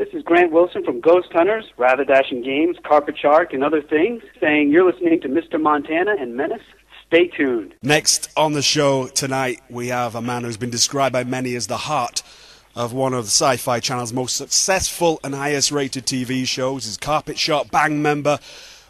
This is Grant Wilson from Ghost Hunters, Rather Dashing Games, Carpet Shark, and other things, saying you're listening to Mista Montana and Menace. Stay tuned. Next on the show tonight, we have a man who's been described by many as the heart of one of the SyFy Channel's most successful and highest-rated TV shows. He's Carpet Shark Bang member,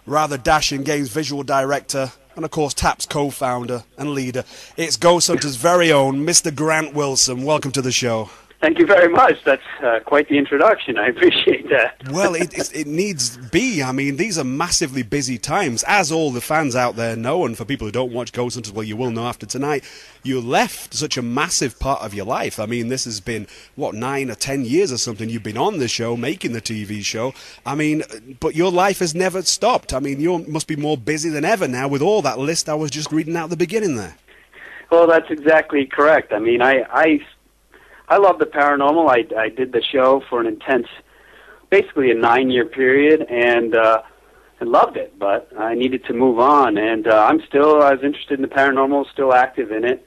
Rather Dashing Games visual director, and of course TAP's co-founder and leader. It's Ghost Hunters' very own Mr. Grant Wilson. Welcome to the show. Thank you very much. That's quite the introduction. I appreciate that. Well, it needs be. I mean, these are massively busy times, as all the fans out there know, and for people who don't watch Ghost Hunters, well, you will know after tonight, you left such a massive part of your life. I mean, this has been, what, 9 or 10 years or something you've been on the show, making the TV show. I mean, but your life has never stopped. I mean, you must be more busy than ever now with all that list I was just reading out at the beginning there. Well, that's exactly correct. I mean, I love the paranormal. I did the show for an intense, basically a 9-year period, and loved it. But I needed to move on, and I was interested in the paranormal, still active in it.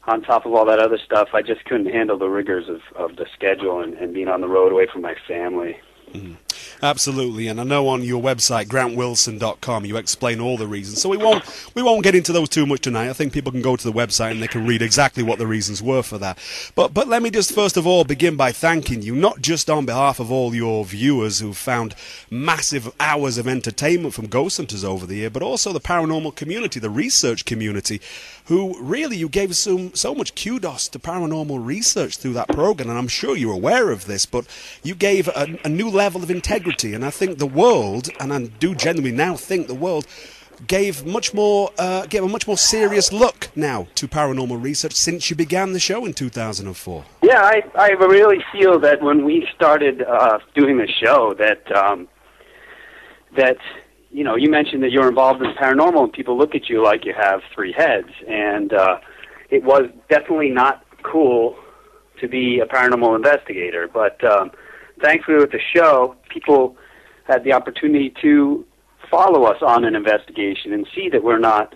On top of all that other stuff, I just couldn't handle the rigors of the schedule and being on the road away from my family. Absolutely, and I know on your website, grantwilson.com, you explain all the reasons. So we won't get into those too much tonight. I think people can go to the website and they can read exactly what the reasons were for that. But let me just first of all begin by thanking you, not just on behalf of all your viewers who've found massive hours of entertainment from Ghost Hunters over the year, but also the paranormal community, the research community, who really, you gave so much kudos to paranormal research through that program, and I'm sure you're aware of this, but you gave a new level of integrity, and I think the world, and I do genuinely now think the world, gave a much more serious look now to paranormal research since you began the show in 2004. Yeah, I really feel that when we started doing the show that you know, you mentioned that you're involved in paranormal and people look at you like you have 3 heads, and it was definitely not cool to be a paranormal investigator, but thankfully with the show, people had the opportunity to follow us on an investigation and see that we're not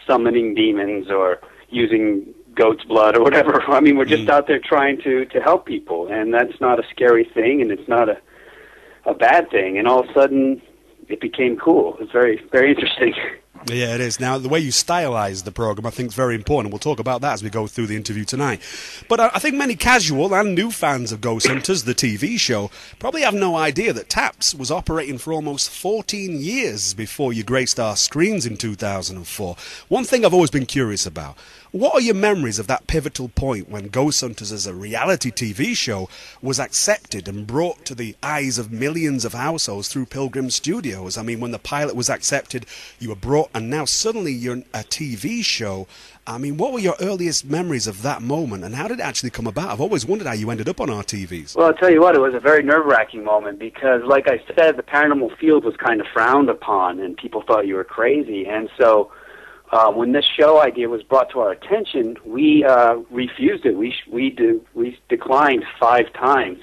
summoning demons or using goat's blood or whatever. I mean, we're just out there trying to help people, and that's not a scary thing, and it's not a bad thing, and all of a sudden it became cool. It's very, very interesting. Yeah, it is. Now, the way you stylize the program, I think, is very important. We'll talk about that as we go through the interview tonight. But I think many casual and new fans of Ghost Hunters, the TV show, probably have no idea that TAPS was operating for almost 14 years before you graced our screens in 2004. One thing I've always been curious about, what are your memories of that pivotal point when Ghost Hunters as a reality TV show was accepted and brought to the eyes of millions of households through Pilgrim Studios? I mean, when the pilot was accepted, you were brought, and now suddenly you're a TV show. I mean, what were your earliest memories of that moment, and how did it actually come about? I've always wondered how you ended up on our TVs. Well, I'll tell you what, it was a very nerve-wracking moment because, like I said, the paranormal field was kind of frowned upon, and people thought you were crazy, and so when this show idea was brought to our attention, we refused it. We declined 5 times.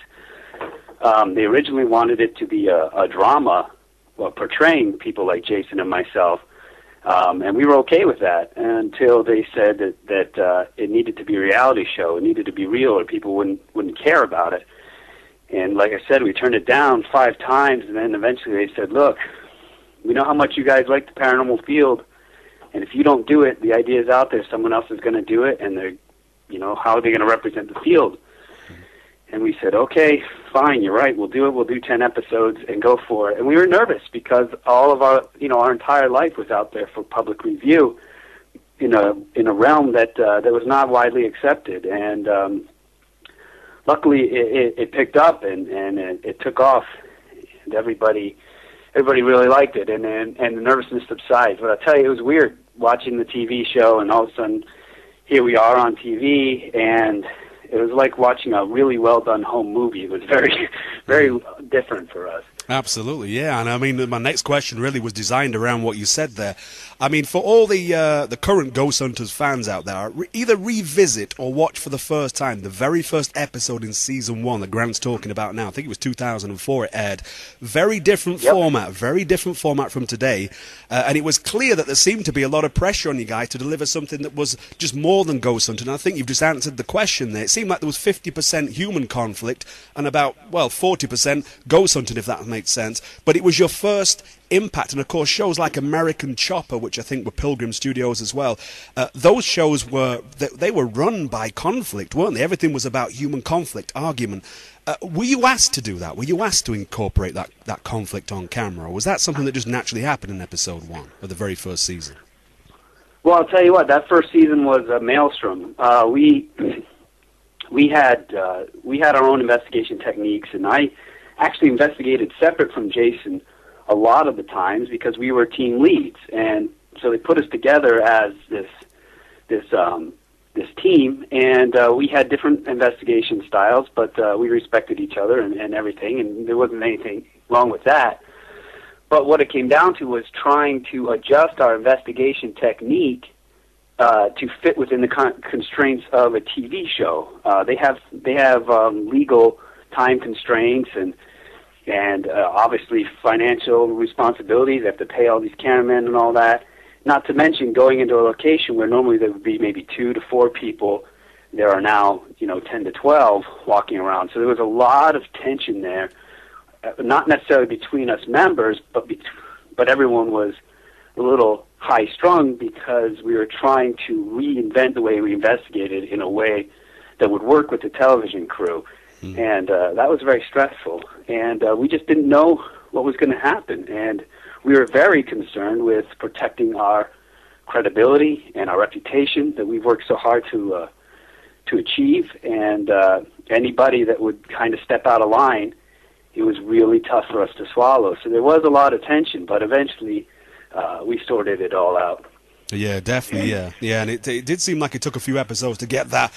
They originally wanted it to be a drama, well, portraying people like Jason and myself, and we were okay with that until they said that it needed to be a reality show. It needed to be real, or people wouldn't care about it. And like I said, we turned it down 5 times, and then eventually they said, "Look, we know how much you guys like the paranormal field. And if you don't do it, the idea is out there, someone else is going to do it, and they're, you know, how are they going to represent the field?" And we said, okay, fine, you're right, we'll do it, we'll do 10 episodes and go for it. And we were nervous because all of our, you know, our entire life was out there for public review in a realm that was not widely accepted. And luckily it picked up and it took off, and everybody really liked it, and the nervousness subsides. But I'll tell you, it was weird watching the TV show, and all of a sudden, here we are on TV, and it was like watching a really well-done home movie. It was very, very different for us. Absolutely, yeah. And I mean, my next question really was designed around what you said there. I mean, for all the current Ghost Hunters fans out there, either revisit or watch for the first time the very first episode in season 1 that Grant's talking about now. I think it was 2004 it aired. Very different format from today. And it was clear that there seemed to be a lot of pressure on you guys to deliver something that was just more than Ghost Hunting. And I think you've just answered the question there. It seemed like there was 50% human conflict and about, well, 40% Ghost Hunting, if that makes sense. But it was your first impact, and of course shows like American Chopper, which I think were Pilgrim Studios as well, those shows were they were run by conflict, weren't they? Everything was about human conflict, argument. Were you asked to do that? Were you asked to incorporate that conflict on camera, or was that something that just naturally happened in episode 1 of the very first season? Well, I'll tell you what, that first season was a maelstrom. We had our own investigation techniques, and I actually investigated separate from Jason a lot of the times because we were team leads, and so they put us together as this team, and we had different investigation styles, but we respected each other and everything, and there wasn't anything wrong with that. But what it came down to was trying to adjust our investigation technique to fit within the constraints of a TV show. They have legal time constraints and obviously financial responsibilities. They have to pay all these cameramen and all that. Not to mention going into a location where normally there would be maybe 2 to 4 people. There are now 10 to 12 walking around. So there was a lot of tension there, not necessarily between us members, but everyone was a little high-strung because we were trying to reinvent the way we investigated in a way that would work with the television crew. And that was very stressful. And we just didn't know what was going to happen. And we were very concerned with protecting our credibility and our reputation that we've worked so hard to achieve. And anybody that would kind of step out of line, it was really tough for us to swallow. So there was a lot of tension, but eventually we sorted it all out. Yeah, definitely, yeah, and it did seem like it took a few episodes to get that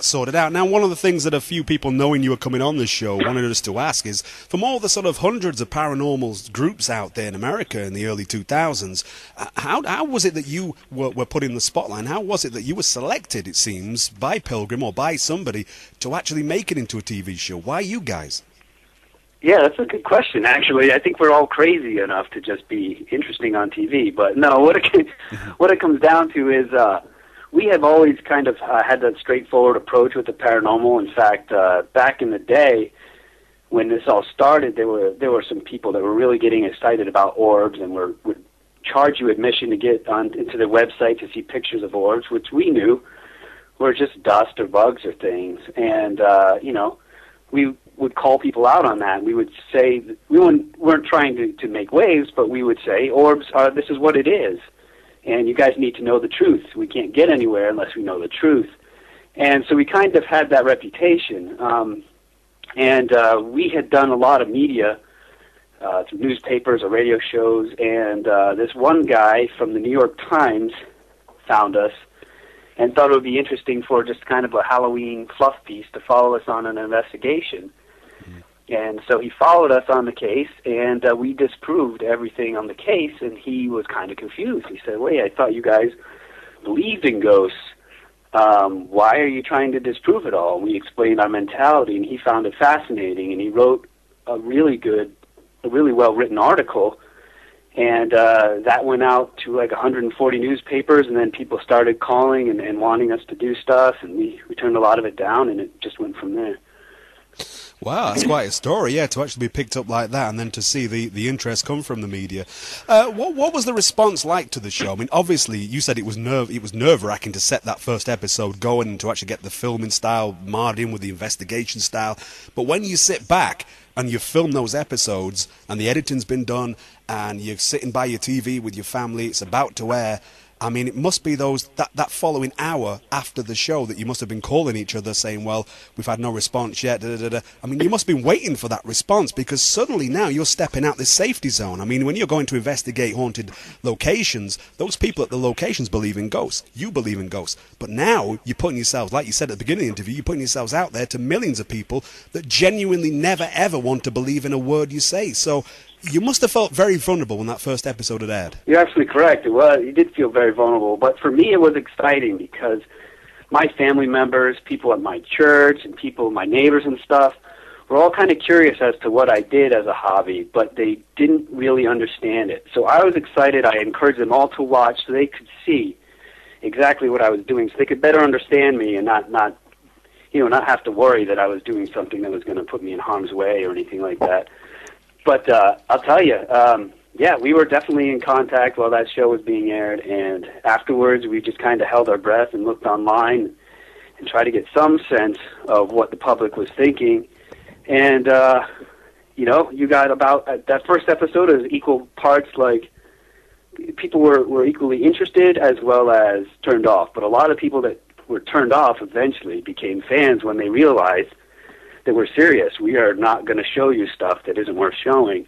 sorted out. Now, one of the things that a few people knowing you were coming on this show wanted us to ask is, from all the sort of hundreds of paranormal groups out there in America in the early 2000s, how was it that you were put in the spotlight? How was it that you were selected, it seems, by Pilgrim or by somebody to actually make it into a TV show? Why you guys? Yeah, that's a good question, actually. I think we're all crazy enough to just be interesting on TV. But no, what it comes down to is we have always kind of had that straightforward approach with the paranormal. In fact, back in the day when this all started, there were some people that were really getting excited about orbs and would charge you admission to get into their website to see pictures of orbs, which we knew were just dust or bugs or things. And, we would call people out on that. We would say, we weren't trying to make waves, but we would say, orbs this is what it is, and you guys need to know the truth. We can't get anywhere unless we know the truth. And so we kind of had that reputation. And we had done a lot of media through newspapers or radio shows, and this one guy from the New York Times found us and thought it would be interesting for just kind of a Halloween fluff piece to follow us on an investigation. And so he followed us on the case, and we disproved everything on the case, and he was kind of confused. He said, wait, I thought you guys believed in ghosts. Why are you trying to disprove it all? And we explained our mentality, and he found it fascinating, and he wrote a really well-written article. And that went out to like 140 newspapers, and then people started calling and wanting us to do stuff, and we turned a lot of it down, and it just went from there. Wow, that's quite a story, yeah, to actually be picked up like that and then to see the interest come from the media. What was the response like to the show? I mean, obviously, you said it was nerve-wracking to set that first episode going and to actually get the filming style marred in with the investigation style. But when you sit back and you film those episodes and the editing's been done and you're sitting by your TV with your family, it's about to air, I mean, it must be that following hour after the show that you must have been calling each other saying, well, we've had no response yet, da, da, da, da. I mean, you must have been waiting for that response, because suddenly now you're stepping out this safety zone. I mean, when you're going to investigate haunted locations, those people at the locations believe in ghosts. You believe in ghosts. But now you're putting yourselves, like you said at the beginning of the interview, you're putting yourselves out there to millions of people that genuinely never, ever want to believe in a word you say. So you must have felt very vulnerable when that first episode had aired. You're absolutely correct. It was. You did feel very vulnerable. But for me, it was exciting because my family members, people at my church, and people, my neighbors and stuff, were all kind of curious as to what I did as a hobby, but they didn't really understand it. So I was excited. I encouraged them all to watch so they could see exactly what I was doing, so they could better understand me and not have to worry that I was doing something that was going to put me in harm's way or anything like that. But I'll tell you, yeah, we were definitely in contact while that show was being aired, and afterwards we just kind of held our breath and looked online and tried to get some sense of what the public was thinking. And, you got about, that first episode is equal parts, like, people were equally interested as well as turned off. But a lot of people that were turned off eventually became fans when they realized that we're serious. We are not going to show you stuff that isn't worth showing,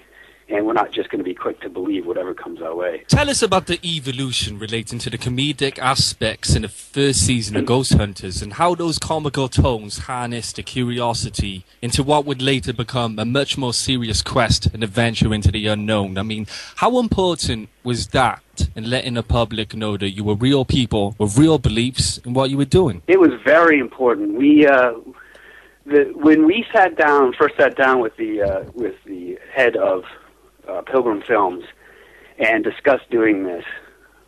and we're not just going to be quick to believe whatever comes our way. Tell us about the evolution relating to the comedic aspects in the first season of Ghost Hunters, and how those comical tones harnessed the curiosity into what would later become a much more serious quest and adventure into the unknown. I mean, how important was that in letting the public know that you were real people with real beliefs in what you were doing? It was very important. When we first sat down with the head of Pilgrim Films and discussed doing this,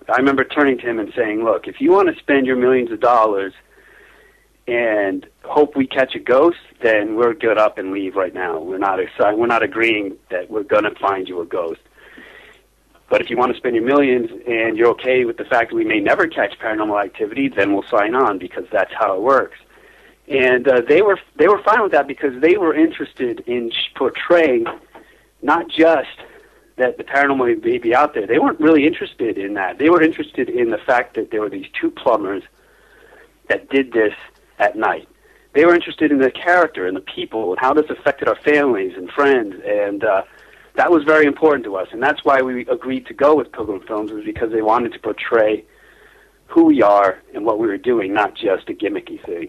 I remember turning to him and saying, look, if you want to spend your millions of dollars and hope we catch a ghost, then we'll get up and leave right now. We're not agreeing that we're going to find you a ghost. But if you want to spend your millions and you're okay with the fact that we may never catch paranormal activity, then we'll sign on, because that's how it works. And they were fine with that, because they were interested in portraying not just that the paranormal may be out there. They weren't really interested in that. They were interested in the fact that there were these two plumbers that did this at night. They were interested in the character and the people and how this affected our families and friends, and that was very important to us. And that's why we agreed to go with Pilgrim Films, was because they wanted to portray who we are and what we were doing, not just a gimmicky thing.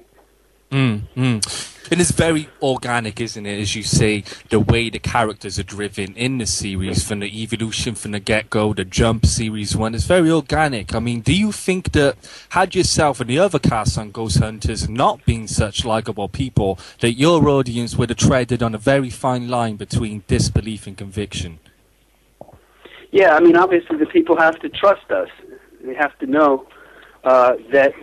And it's very organic, isn't it, as you say, the way the characters are driven in the series, from the evolution from the get-go, the Jump Series 1, it's very organic. I mean, do you think that had yourself and the other cast on Ghost Hunters not been such likable people, that your audience would have treaded on a very fine line between disbelief and conviction? Yeah, I mean, obviously the people have to trust us. They have to know that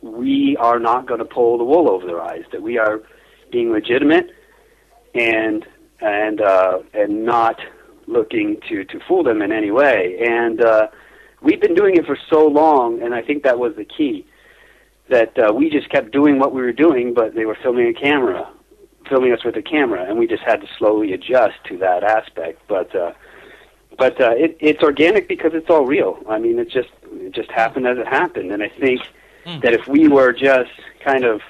we are not going to pull the wool over their eyes, that we are being legitimate and not looking to fool them in any way. And we've been doing it for so long, and I think that was the key, that we just kept doing what we were doing, but they were filming us with a camera, and we just had to slowly adjust to that aspect. But it's organic because it's all real. I mean, it just happened as it happened. And I think that if we were just kind of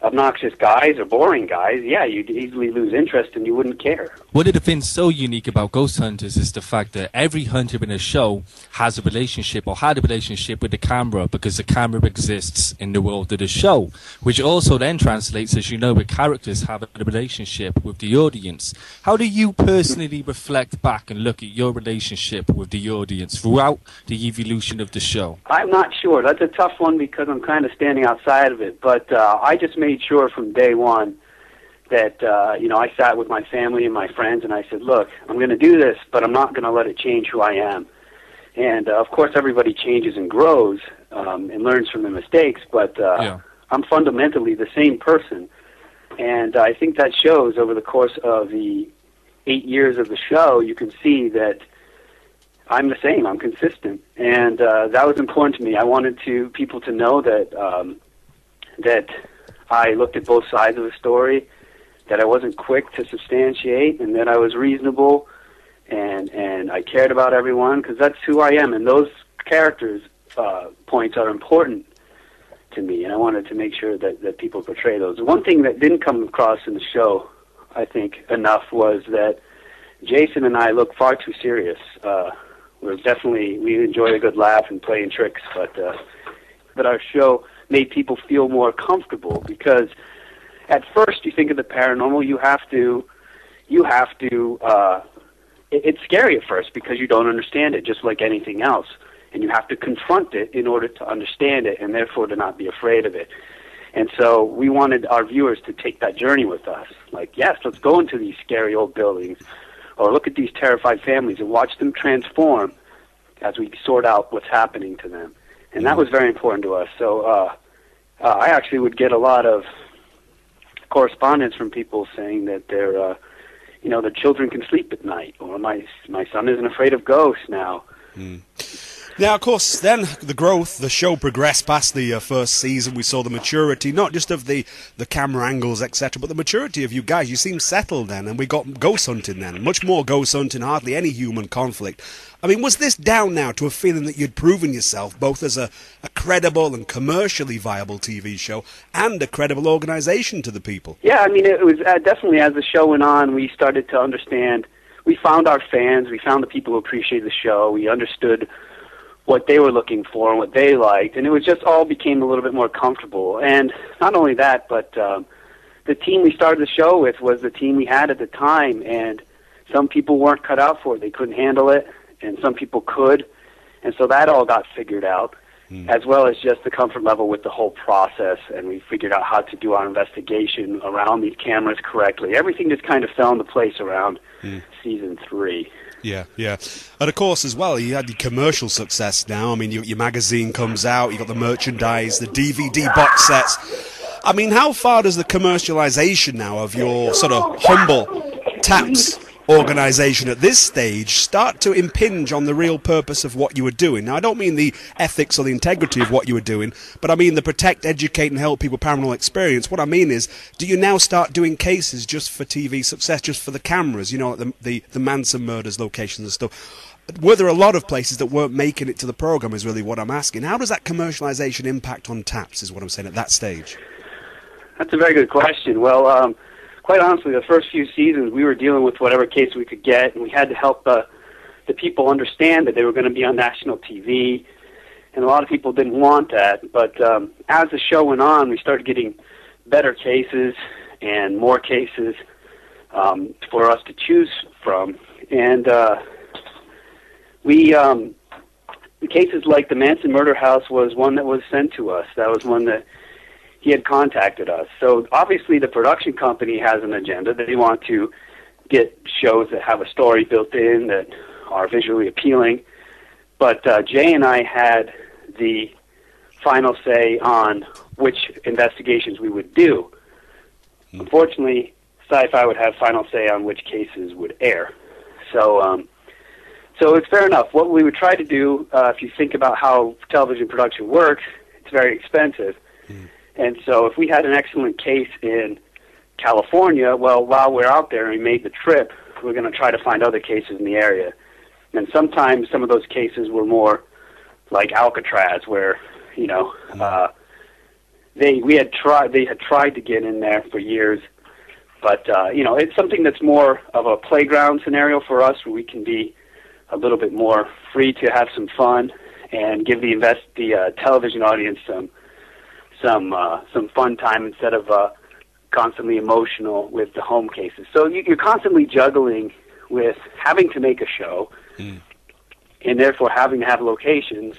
obnoxious guys or boring guys, yeah, you'd easily lose interest and you wouldn't care. What would have been so unique about Ghost Hunters is the fact that every hunter in a show has a relationship or had a relationship with the camera, because the camera exists in the world of the show, which also then translates, as you know, with characters have a relationship with the audience. How do you personally reflect back and look at your relationship with the audience throughout the evolution of the show? I'm not sure. That's a tough one because I'm kind of standing outside of it, but I just made sure from day one that I sat with my family and my friends and I said, look, I'm going to do this, but I'm not going to let it change who I am. And of course everybody changes and grows and learns from their mistakes, but I'm fundamentally the same person. And I think that shows over the course of the 8 years of the show. You can see that I'm the same. I'm consistent. And that was important to me. I wanted people to know that that I looked at both sides of the story, that I wasn't quick to substantiate, and that I was reasonable and I cared about everyone because that's who I am, and those characters' points are important to me, and I wanted to make sure that people portray those. One thing that didn't come across in the show, I think, enough was that Jason and I look far too serious. We enjoy a good laugh and playing tricks, but our show made people feel more comfortable, because at first you think of the paranormal, it's scary at first because you don't understand it, just like anything else, and you have to confront it in order to understand it, and therefore to not be afraid of it. And so we wanted our viewers to take that journey with us. Like, yes, let's go into these scary old buildings, or look at these terrified families and watch them transform as we sort out what's happening to them. And that was very important to us. So I actually would get a lot of correspondence from people saying that their children can sleep at night, or my son isn't afraid of ghosts now. Now, of course, then the show progressed past the first season. We saw the maturity, not just of the camera angles, etc., but the maturity of you guys. You seemed settled then, and we got ghost hunting then. Much more ghost hunting, hardly any human conflict. I mean, was this down now to a feeling that you'd proven yourself both as a credible and commercially viable TV show and a credible organization to the people? Yeah, I mean, it was definitely, as the show went on, we started to understand. We found our fans. We found the people who appreciated the show. We understood what they were looking for and what they liked, and it was just all became a little bit more comfortable. And not only that, but the team we started the show with was the team we had at the time, and some people weren't cut out for it. They couldn't handle it, and some people could, and so that all got figured out, as well as just the comfort level with the whole process, and we figured out how to do our investigation around these cameras correctly. Everything just kind of fell into place around season 3. Yeah. And of course, as well, you had the commercial success now. I mean, your magazine comes out, you got the merchandise, the DVD box sets. I mean, how far does the commercialization now of your sort of humble Taps organization at this stage start to impinge on the real purpose of what you were doing? Now, I don't mean the ethics or the integrity of what you were doing, but I mean the protect, educate, and help people paranormal experience. What I mean is, do you now start doing cases just for TV success, just for the cameras, the Manson murders, locations and stuff? Were there a lot of places that weren't making it to the program is really what I'm asking. How does that commercialization impact on Taps is what I'm saying at that stage? That's a very good question. Well, quite honestly, the first few seasons, we were dealing with whatever case we could get, and we had to help the people understand that they were going to be on national TV, and a lot of people didn't want that. But as the show went on, we started getting better cases and more cases for us to choose from. And the cases like the Manson murder house was one that was sent to us. That was one that he had contacted us. So obviously the production company has an agenda. They want to get shows that have a story built in, that are visually appealing. But Jay and I had the final say on which investigations we would do. Unfortunately, SyFy would have final say on which cases would air. So it's fair enough. What we would try to do, if you think about how television production works, it's very expensive. And so if we had an excellent case in California, well, while we're out there and we made the trip, we're going to try to find other cases in the area. And sometimes some of those cases were more like Alcatraz, where, they had tried to get in there for years. But, it's something that's more of a playground scenario for us, where we can be a little bit more free to have some fun and give the television audience some fun time instead of constantly emotional with the home cases. So you're constantly juggling with having to make a show and therefore having to have locations,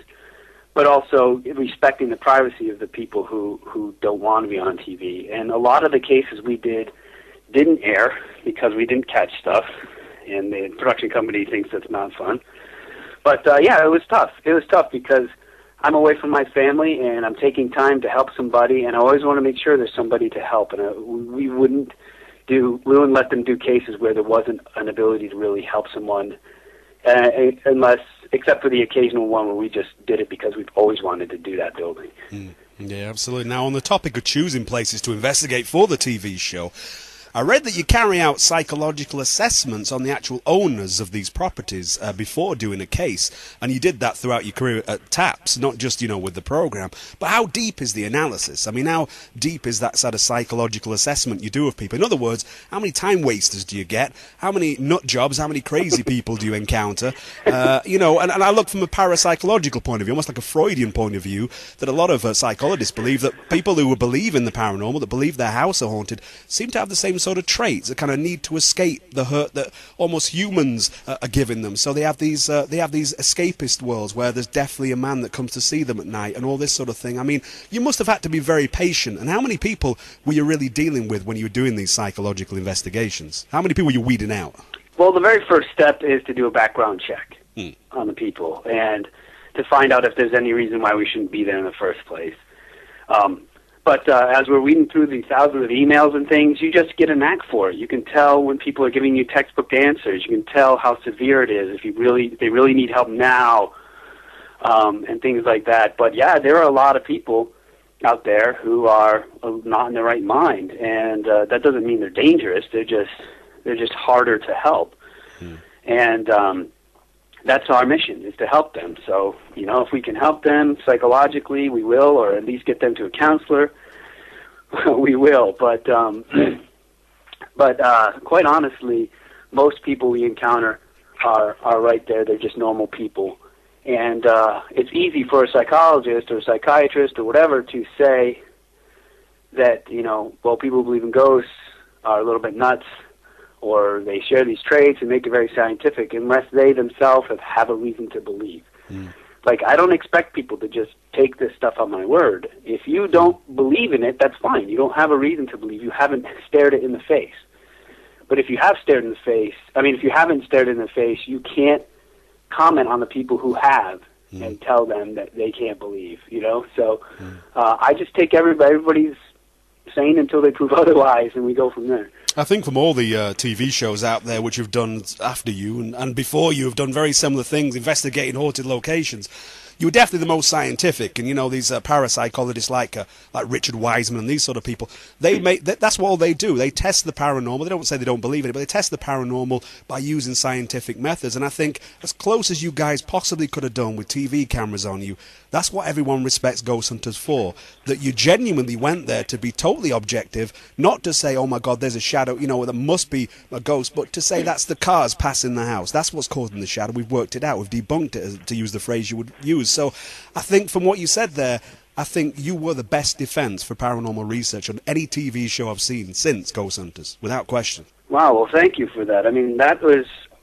but also respecting the privacy of the people who don't want to be on TV. And a lot of the cases we didn't air because we didn't catch stuff, and the production company thinks that's not fun. But it was tough. It was tough because I'm away from my family, and I'm taking time to help somebody, and I always want to make sure there's somebody to help. And we wouldn't let them do cases where there wasn't an ability to really help someone, except for the occasional one where we just did it because we've always wanted to do that building. Yeah, absolutely. Now, on the topic of choosing places to investigate for the TV show, I read that you carry out psychological assessments on the actual owners of these properties before doing a case, and you did that throughout your career at TAPS, not just, with the program. But how deep is the analysis? I mean, how deep is that sort of psychological assessment you do of people? In other words, how many time wasters do you get? How many nut jobs? How many crazy people do you encounter? And I look from a parapsychological point of view, almost like a Freudian point of view, that a lot of psychologists believe that people who believe in the paranormal, that believe their house are haunted, seem to have the same sort of traits, a kind of need to escape the hurt that almost humans are giving them. So they have these escapist worlds where there's definitely a man that comes to see them at night and all this sort of thing. I mean, you must have had to be very patient. And how many people were you really dealing with when you were doing these psychological investigations? How many people were you weeding out? Well, the very first step is to do a background check on the people and to find out if there's any reason why we shouldn't be there in the first place. But as we're reading through these thousands of emails and things, you just get a knack for it. You can tell when people are giving you textbook answers. You can tell how severe it is, if they really need help now, and things like that. But yeah, there are a lot of people out there who are not in their right mind, and that doesn't mean they're dangerous. They're just harder to help, and that's our mission, is to help them. So, if we can help them psychologically, we will, or at least get them to a counselor, we will. But quite honestly, most people we encounter are right there. They're just normal people. And it's easy for a psychologist or a psychiatrist or whatever to say that, people who believe in ghosts are a little bit nuts, or they share these traits and make it very scientific, unless they themselves have a reason to believe. Like, I don't expect people to just take this stuff on my word. If you don't believe in it, that's fine. You don't have a reason to believe. You haven't stared it in the face. But if you have stared in the face, if you haven't stared in the face, you can't comment on the people who have and tell them that they can't believe, So I just take everybody's sane until they prove otherwise, and we go from there. I think from all the TV shows out there which have done after you and before you have done very similar things, investigating haunted locations, you were definitely the most scientific. And these parapsychologists like Richard Wiseman and these sort of people, that's what they do. They test the paranormal. They don't say they don't believe in it, but they test the paranormal by using scientific methods. And I think as close as you guys possibly could have done with TV cameras on you, that's what everyone respects ghost hunters for. That you genuinely went there to be totally objective, not to say, oh my God, there's a shadow, there must be a ghost, but to say that's the cars passing the house. That's what's causing the shadow. We've worked it out. We've debunked it, to use the phrase you would use. So I think from what you said there, I think you were the best defense for paranormal research on any TV show I've seen since Ghost Hunters, without question. Wow, well, thank you for that.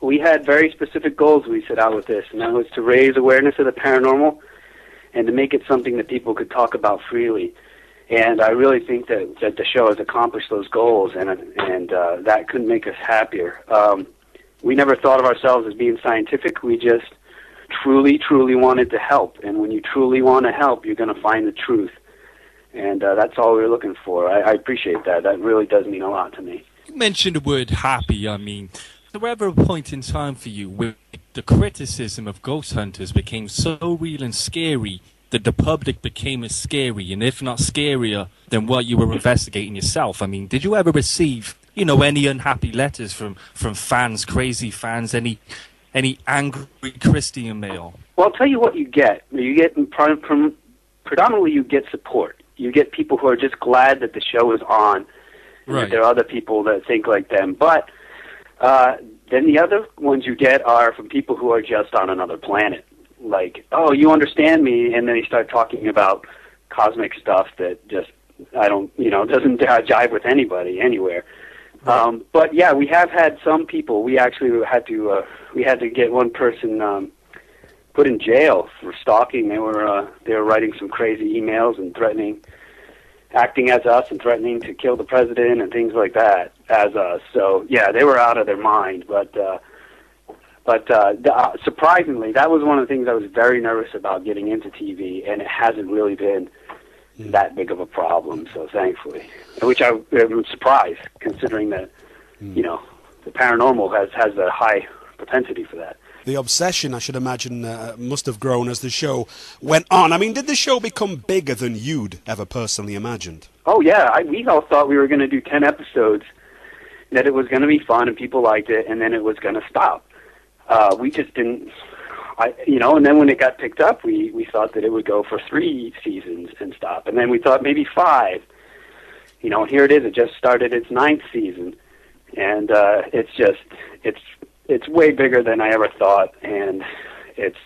We had very specific goals we set out with this, and that was to raise awareness of the paranormal and to make it something that people could talk about freely. And I really think that the show has accomplished those goals, and that couldn't make us happier. We never thought of ourselves as being scientific. We just truly wanted to help. And when you truly want to help, you're going to find the truth. And that's all we were looking for. I appreciate that. That really does mean a lot to me. You mentioned the word happy. There was ever a point in time for you where the criticism of ghost hunters became so real and scary that the public became as scary, and if not scarier, than what you were investigating yourself? Did you ever receive, any unhappy letters from fans, crazy fans, any angry Christian mail? Well, I'll tell you what you get. Predominantly you get support. You get people who are just glad that the show is on, and that there are other people that think like them. But then the other ones you get are from people who are just on another planet. Like, oh, you understand me, and then they start talking about cosmic stuff that just, doesn't jive with anybody anywhere. But yeah, we have had some people. We actually had to get one person put in jail for stalking. They were writing some crazy emails and acting as us and threatening to kill the president and things like that as us. So yeah, they were out of their mind. But surprisingly, that was one of the things I was very nervous about getting into TV, and it hasn't really been that big of a problem. So thankfully, which I'm surprised, considering that the paranormal has a high propensity for that. The obsession, I should imagine, must have grown as the show went on. Did the show become bigger than you'd ever personally imagined? Oh yeah, we all thought we were going to do 10 episodes, that it was going to be fun and people liked it, and then it was going to stop. We just didn't, and then when it got picked up, we thought that it would go for 3 seasons and stop. And then we thought maybe 5. And here it is. It just started its 9th season. And it's way bigger than I ever thought, and it's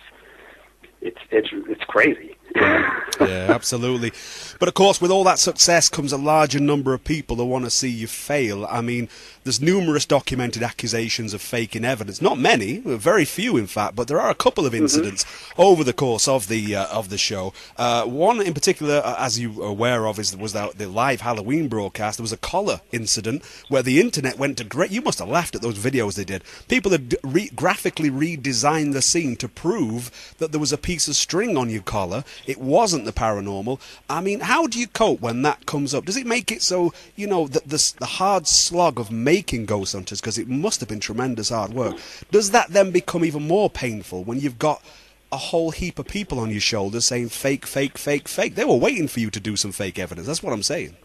crazy. Yeah, absolutely. But of course, with all that success comes a larger number of people that want to see you fail. I mean, there's numerous documented accusations of faking evidence. Not many, very few in fact, but there are a couple of incidents over the course of the show. One in particular, as you are aware of, was the live Halloween broadcast. There was a collar incident where the internet went to great. You must have laughed at those videos they did. People had graphically redesigned the scene to prove that there was a piece of string on your collar. It wasn't the paranormal. I mean, how do you cope when that comes up? Does it make it so, that the hard slog of making Ghost Hunters, because it must have been tremendous hard work, does that then become even more painful when you've got a whole heap of people on your shoulders saying fake, fake, fake, fake? They were waiting for you to do some fake evidence. That's what I'm saying.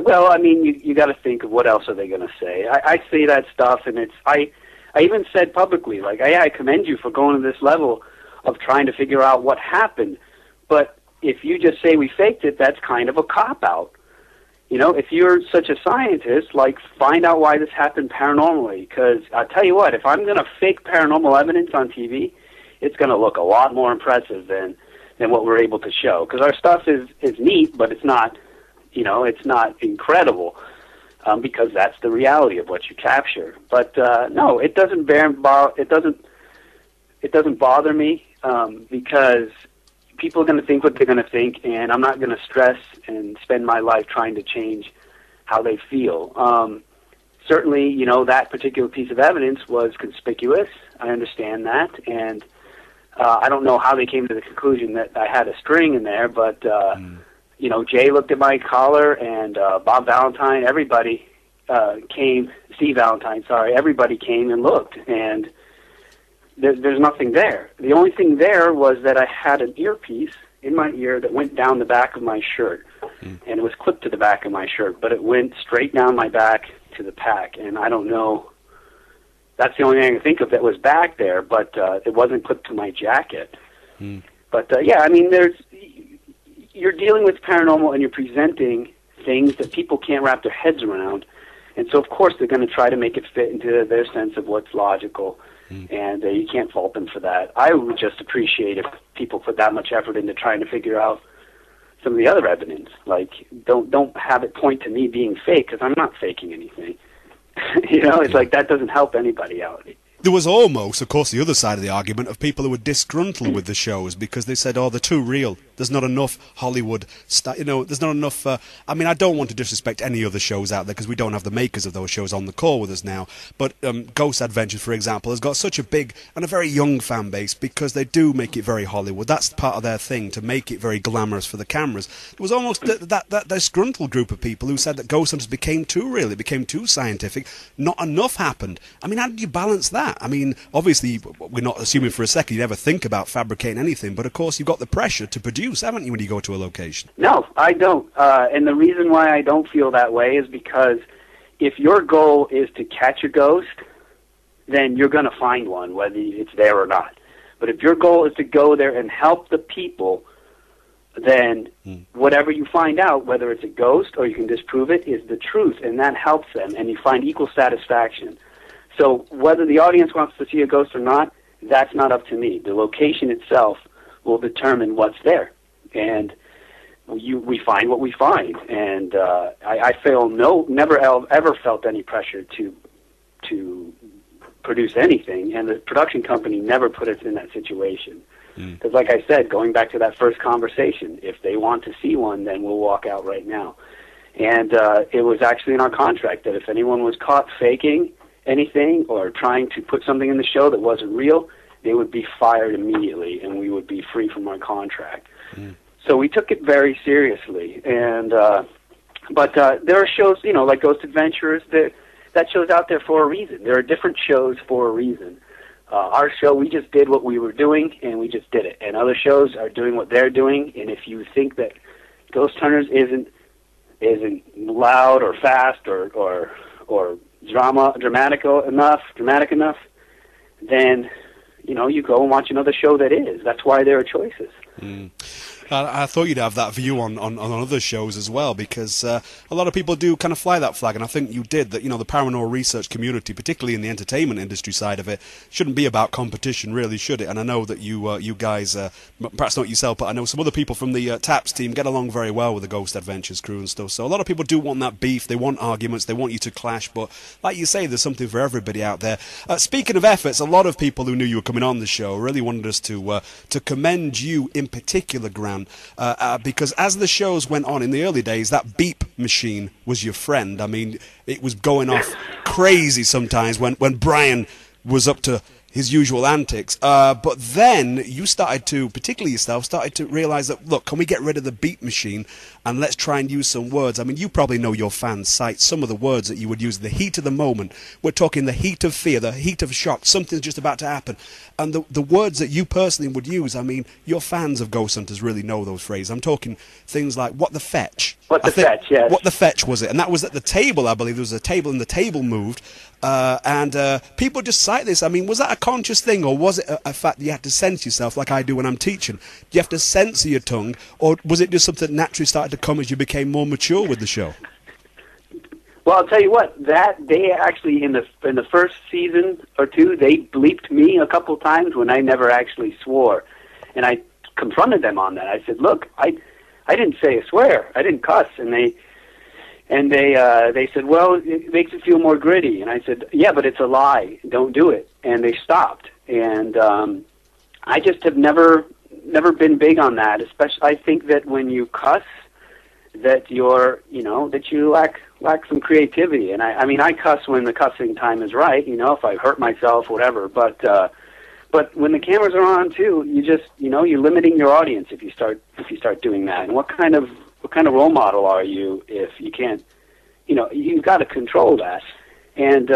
Well, I mean, you got to think of what else are they going to say. I say that stuff, and I even said publicly, like, I commend you for going to this level of trying to figure out what happened. But if you just say we faked it, that's kind of a cop-out. If you're such a scientist, like, find out why this happened paranormally. Because I'll tell you what, if I'm going to fake paranormal evidence on TV, it's going to look a lot more impressive than what we're able to show. Because our stuff is neat, but it's not, it's not incredible. Because that's the reality of what you capture. But no, it doesn't bother me because people are going to think what they're going to think, and I'm not going to stress and spend my life trying to change how they feel. Certainly, that particular piece of evidence was conspicuous. I understand that, and I don't know how they came to the conclusion that I had a string in there, but, Jay looked at my collar, and Bob Valentine, everybody Steve Valentine, everybody came and looked, and there's nothing there. The only thing there was that I had an earpiece in my ear that went down the back of my shirt, and it was clipped to the back of my shirt, but it went straight down my back to the pack, and I don't know. That's the only thing I can think of that was back there, but it wasn't clipped to my jacket. But yeah, I mean, you're dealing with paranormal, and you're presenting things that people can't wrap their heads around, and so of course they're going to try to make it fit into their sense of what's logical. And you can't fault them for that. I would just appreciate if people put that much effort into trying to figure out some of the other evidence. Like, don't have it point to me being fake, because I'm not faking anything. It's like that doesn't help anybody out. There was almost, of course, the other side of the argument of people who were disgruntled with the shows because they said, they're too real. There's not enough Hollywood there's not enough... I mean, I don't want to disrespect any other shows out there because we don't have the makers of those shows on the call with us now. But Ghost Adventures, for example, has got such a big and a very young fan base because they do make it very Hollywood. That's part of their thing, to make it very glamorous for the cameras. There was almost that disgruntled group of people who said that Ghost Hunters became too real, it became too scientific, not enough happened. I mean, how did you balance that? I mean, obviously, we're not assuming for a second you never think about fabricating anything, but of course you've got the pressure to produce, haven't you, when you go to a location? No, I don't. And the reason why I don't feel that way is because if your goal is to catch a ghost, then you're going to find one, whether it's there or not. But if your goal is to go there and help the people, then whatever you find out, whether it's a ghost or you can disprove it, is the truth, and that helps them, and you find equal satisfaction. So whether the audience wants to see a ghost or not, that's not up to me. The location itself will determine what's there, and we find what we find. And I never ever felt any pressure to produce anything, and the production company never put us in that situation. Because like I said, going back to that first conversation, if they want to see one, then we'll walk out right now. And it was actually in our contract that if anyone was caught faking anything or trying to put something in the show that wasn't real, they would be fired immediately, and we would be free from our contract. So we took it very seriously. And but there are shows, like Ghost Adventures, that show's out there for a reason. There are different shows for a reason. Our show, we just did what we were doing, and we just did it. And other shows are doing what they're doing, and if you think that Ghost Hunters isn't loud or fast or dramatic enough, then you go and watch another show that is. That's why there are choices. I thought you'd have that view on other shows as well, because a lot of people do kind of fly that flag, and I think you did, that the paranormal research community, particularly in the entertainment industry side of it, shouldn't be about competition, really, should it? And I know that you guys, perhaps not yourself, but I know some other people from the TAPS team get along very well with the Ghost Adventures crew and stuff, so a lot of people do want that beef, they want arguments, they want you to clash, but like you say, there's something for everybody out there. Speaking of efforts, a lot of people who knew you were coming on the show really wanted us to commend you in particular, Grant, because as the shows went on in the early days, that beep machine was your friend. I mean, it was going off crazy sometimes when Brian was up to his usual antics. But then you started to, particularly yourself, started to realise that, look, can we get rid of the beep machine and let's try and use some words? I mean, you probably know your fans cite some of the words that you would use in the heat of the moment. We're talking the heat of fear, the heat of shock, something's just about to happen. And the words that you personally would use, I mean, your fans of Ghost Hunters really know those phrases. I'm talking things like, what the fetch? What the fetch, yes. What the fetch was it? And that was at the table, I believe. There was a table and the table moved. And people just cite this. I mean, was that a conscious thing, or was it a fact that you had to censor yourself like I do when I'm teaching? Do you have to censor your tongue, or was it just something that naturally started to come as you became more mature with the show? Well, I'll tell you what, that they actually, in the first season or two, they bleeped me a couple times when I never actually swore. And I confronted them on that. I said, look, I didn't say a swear. I didn't cuss. And they said, well, it makes it feel more gritty. And I said, yeah, but it's a lie. Don't do it. And they stopped. And I just have never been big on that. Especially, I think that when you cuss, that that you lack some creativity. And I mean, I cuss when the cussing time is right. If I hurt myself, whatever. But when the cameras are on too, you just you're limiting your audience if you start doing that. And what kind of role model are you if you can't, you've got to control that. And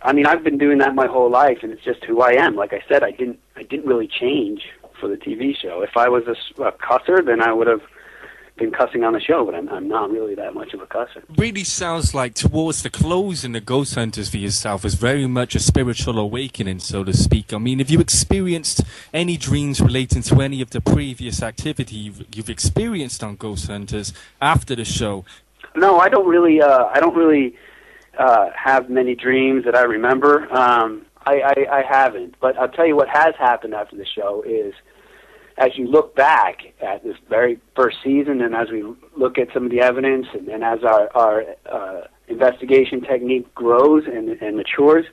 I mean, I've been doing that my whole life, and it's just who I am. Like I said, I didn't really change for the TV show. If I was a cusser, then I would have been cussing on the show, but I'm not really that much of a cusser. Really sounds like towards the close in the Ghost Hunters for yourself was very much a spiritual awakening, so to speak. I mean, have you experienced any dreams relating to any of the previous activity you've experienced on Ghost Hunters after the show? No, I don't really have many dreams that I remember. I haven't, but I'll tell you what has happened after the show is, as you look back at this very first season, and as we look at some of the evidence, and as our investigation technique grows and matures,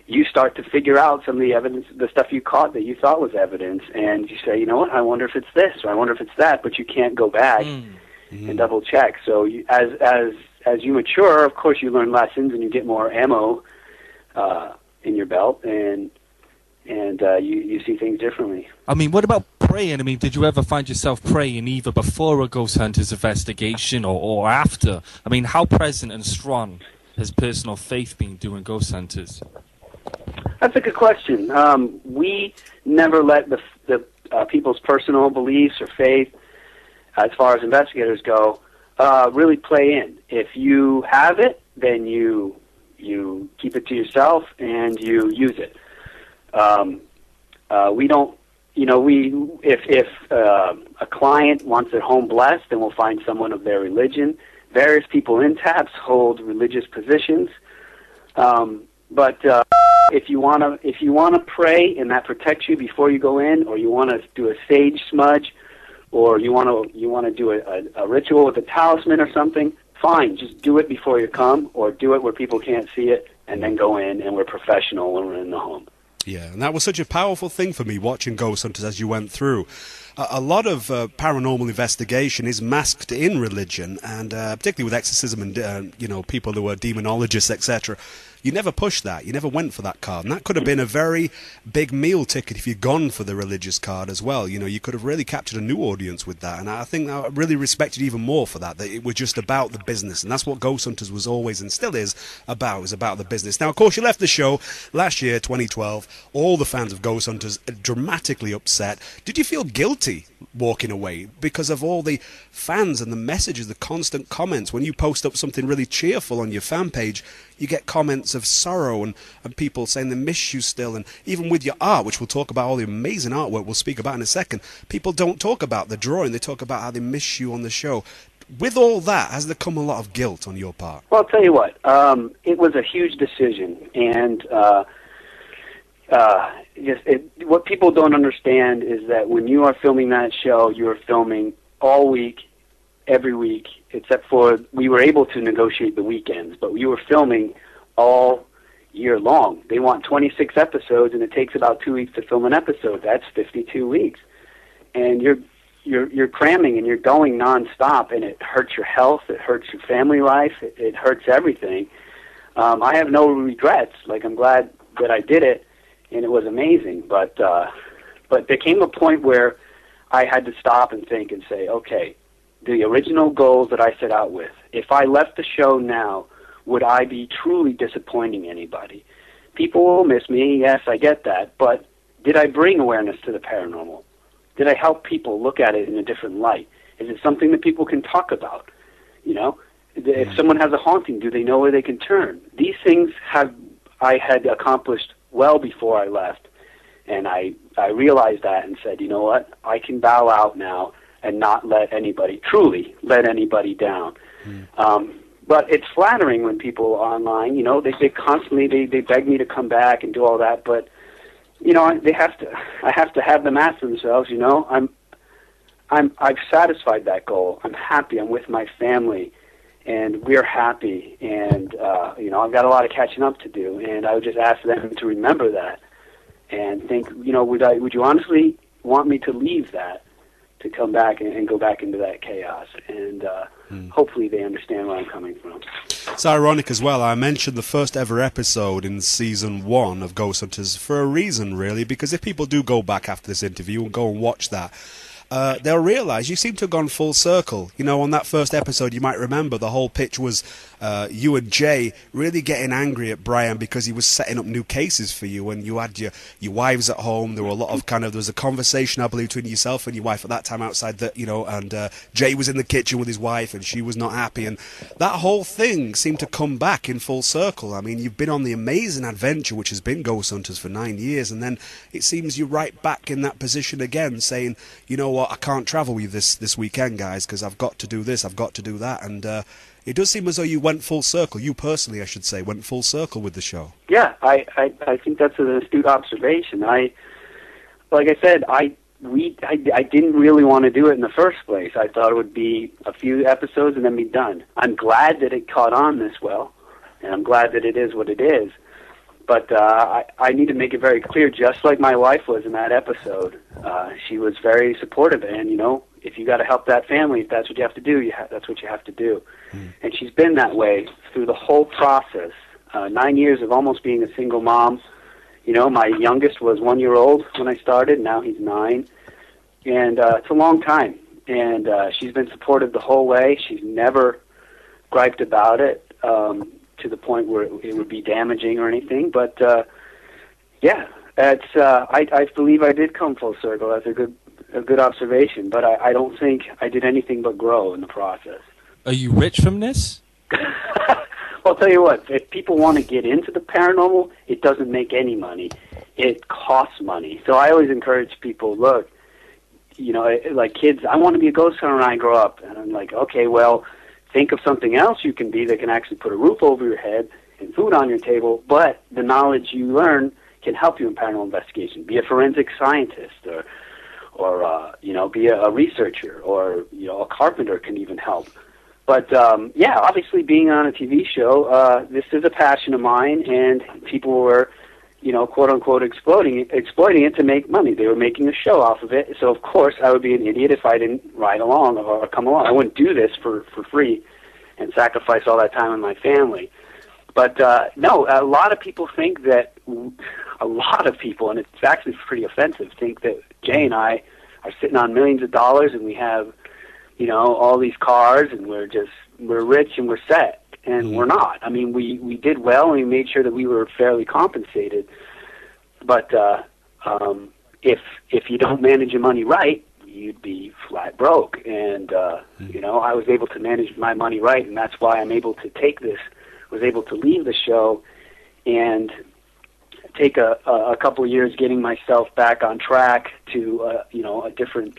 you start to figure out some of the evidence, the stuff you caught that you thought was evidence, and you say, you know what, I wonder if it's this, or I wonder if it's that, but you can't go back and double check. So as you mature, of course, you learn lessons and you get more ammo in your belt, and you see things differently. I mean, what about praying? I mean, did you ever find yourself praying either before a Ghost Hunters investigation or after? I mean, how present and strong has personal faith been doing Ghost Hunters? That's a good question. We never let the people's personal beliefs or faith, as far as investigators go, really play in. If you have it, then you keep it to yourself and you use it. We don't, if a client wants their home blessed, then we'll find someone of their religion. Various people in TAPS hold religious positions. But if you want to pray and that protects you before you go in, or you want to do a sage smudge, or you want to do a ritual with a talisman or something, fine. Just do it before you come, or do it where people can't see it, and then go in, and we're professional when we're in the home. Yeah, and that was such a powerful thing for me watching Ghost Hunters as you went through. A lot of paranormal investigation is masked in religion, and particularly with exorcism and people who are demonologists, etc. you never pushed that. You never went for that card. And that could have been a very big meal ticket if you'd gone for the religious card as well. You know, you could have really captured a new audience with that. And I think I really respected even more for that it was just about the business. And that's what Ghost Hunters was always and still is about the business. Now, of course, you left the show last year, 2012. All the fans of Ghost Hunters are dramatically upset. Did you feel guilty walking away because of all the fans and the messages, the constant comments? When you post up something really cheerful on your fan page, you get comments of sorrow and people saying they miss you still. And even with your art, which we'll talk about, all the amazing artwork we'll speak about in a second, people don't talk about the drawing. They talk about how they miss you on the show. With all that, has there come a lot of guilt on your part? Well, I'll tell you what. It was a huge decision. And what people don't understand is that when you are filming that show, you are filming all week, every week, except for we were able to negotiate the weekends, but we were filming all year long. They want 26 episodes, and it takes about 2 weeks to film an episode. That's 52 weeks. And you're cramming and you're going nonstop, and it hurts your health, it hurts your family life, it hurts everything. I have no regrets. Like, I'm glad that I did it, and it was amazing. But there came a point where I had to stop and think and say, okay, the original goals that I set out with, if I left the show now, would I be truly disappointing anybody? People will miss me, yes, I get that, but did I bring awareness to the paranormal? Did I help people look at it in a different light? Is it something that people can talk about? You know, if someone has a haunting, do they know where they can turn? These things I had accomplished well before I left, and I realized that and said, you know what, I can bow out now and not truly let anybody down. But it's flattering when people online, you know, they constantly they beg me to come back and do all that, but you know, I have to have them ask themselves, you know, I've satisfied that goal. I'm happy. I'm with my family, and we're happy. And you know, I've got a lot of catching up to do. And I would just ask them to remember that and think, you know, would you honestly want me to leave that to come back and go back into that chaos? And hopefully they understand where I'm coming from. It's ironic as well. I mentioned the first ever episode in season 1 of Ghost Hunters for a reason, really, because if people do go back after this interview and go and watch that, they'll realize you seem to have gone full circle. You know, on that first episode, you might remember the whole pitch was you and Jay really getting angry at Brian because he was setting up new cases for you, and you had your wives at home. There were a lot of there was a conversation, I believe, between yourself and your wife at that time outside that, you know, and Jay was in the kitchen with his wife and she was not happy, and that whole thing seemed to come back in full circle. I mean, you've been on the amazing adventure which has been Ghost Hunters for 9 years, and then it seems you're right back in that position again, saying, you know what, I can't travel with you this weekend, guys, because I've got to do this, I've got to do that. And it does seem as though you went full circle. You personally, I should say, went full circle with the show. Yeah, I think that's an astute observation. Like I said, I didn't really want to do it in the first place. I thought it would be a few episodes and then be done. I'm glad that it caught on this well, and I'm glad that it is what it is. But I need to make it very clear, just like my wife was in that episode, she was very supportive. And, you know, if you got to help that family, if that's what you have to do, that's what you have to do. And she's been that way through the whole process. 9 years of almost being a single mom. You know, my youngest was 1 year old when I started. Now he's 9. And it's a long time. And she's been supportive the whole way. She's never griped about it. To the point where it would be damaging or anything, but yeah, it's. I believe I did come full circle. That's a good observation, but I don't think I did anything but grow in the process. Are you rich from this? Well, I'll tell you what. If people want to get into the paranormal, it doesn't make any money. It costs money. So I always encourage people. Look, you know, like kids. I want to be a ghost hunter when I grow up, and I'm like, okay, well. Think of something else you can be that can actually put a roof over your head and food on your table, but the knowledge you learn can help you in paranormal investigation. Be a forensic scientist, or you know, be a researcher, or you know, a carpenter can even help. But yeah, obviously, being on a TV show, this is a passion of mine, and people were, you know, quote unquote, exploiting it to make money. They were making a show off of it. So of course I would be an idiot if I didn't ride along or come along. I wouldn't do this for free and sacrifice all that time with my family. But no, a lot of people think that, a lot of people, and it's actually pretty offensive, think that Jay and I are sitting on millions of dollars and we have, you know, all these cars and we're rich and we're set. And we're not. I mean, we did well and we made sure that we were fairly compensated. But if you don't manage your money right, you'd be flat broke. And, you know, I was able to manage my money right, and that's why I'm able to was able to leave the show and take a couple of years getting myself back on track to, you know, a different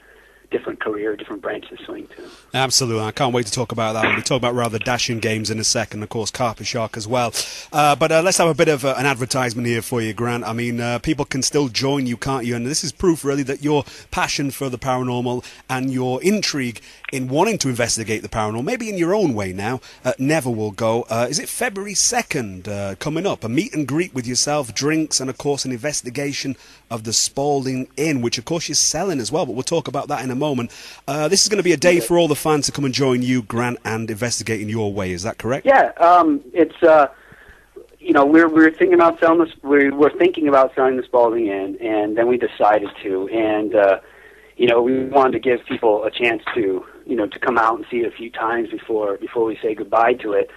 career, different branch to swing to. Absolutely. I can't wait to talk about that. We'll talk about rather dashing games in a second, of course, Carpet Shark as well. But let's have a bit of an advertisement here for you, Grant. I mean, people can still join you, can't you? And this is proof, really, that your passion for the paranormal and your intrigue in wanting to investigate the paranormal, maybe in your own way now, never will go. Is it February 2nd coming up? A meet and greet with yourself, drinks, and, of course, an investigation of the Spalding Inn, which, of course, you're selling as well, but we'll talk about that in a moment. This is going to be a day for all the fans to come and join you, Grant, and investigate in your way. Is that correct? Yeah, it's you know, we're thinking about selling this. We're thinking about selling the Spalding Inn, and then we decided to. And you know, we wanted to give people a chance to, you know, to come out and see it a few times before we say goodbye to it.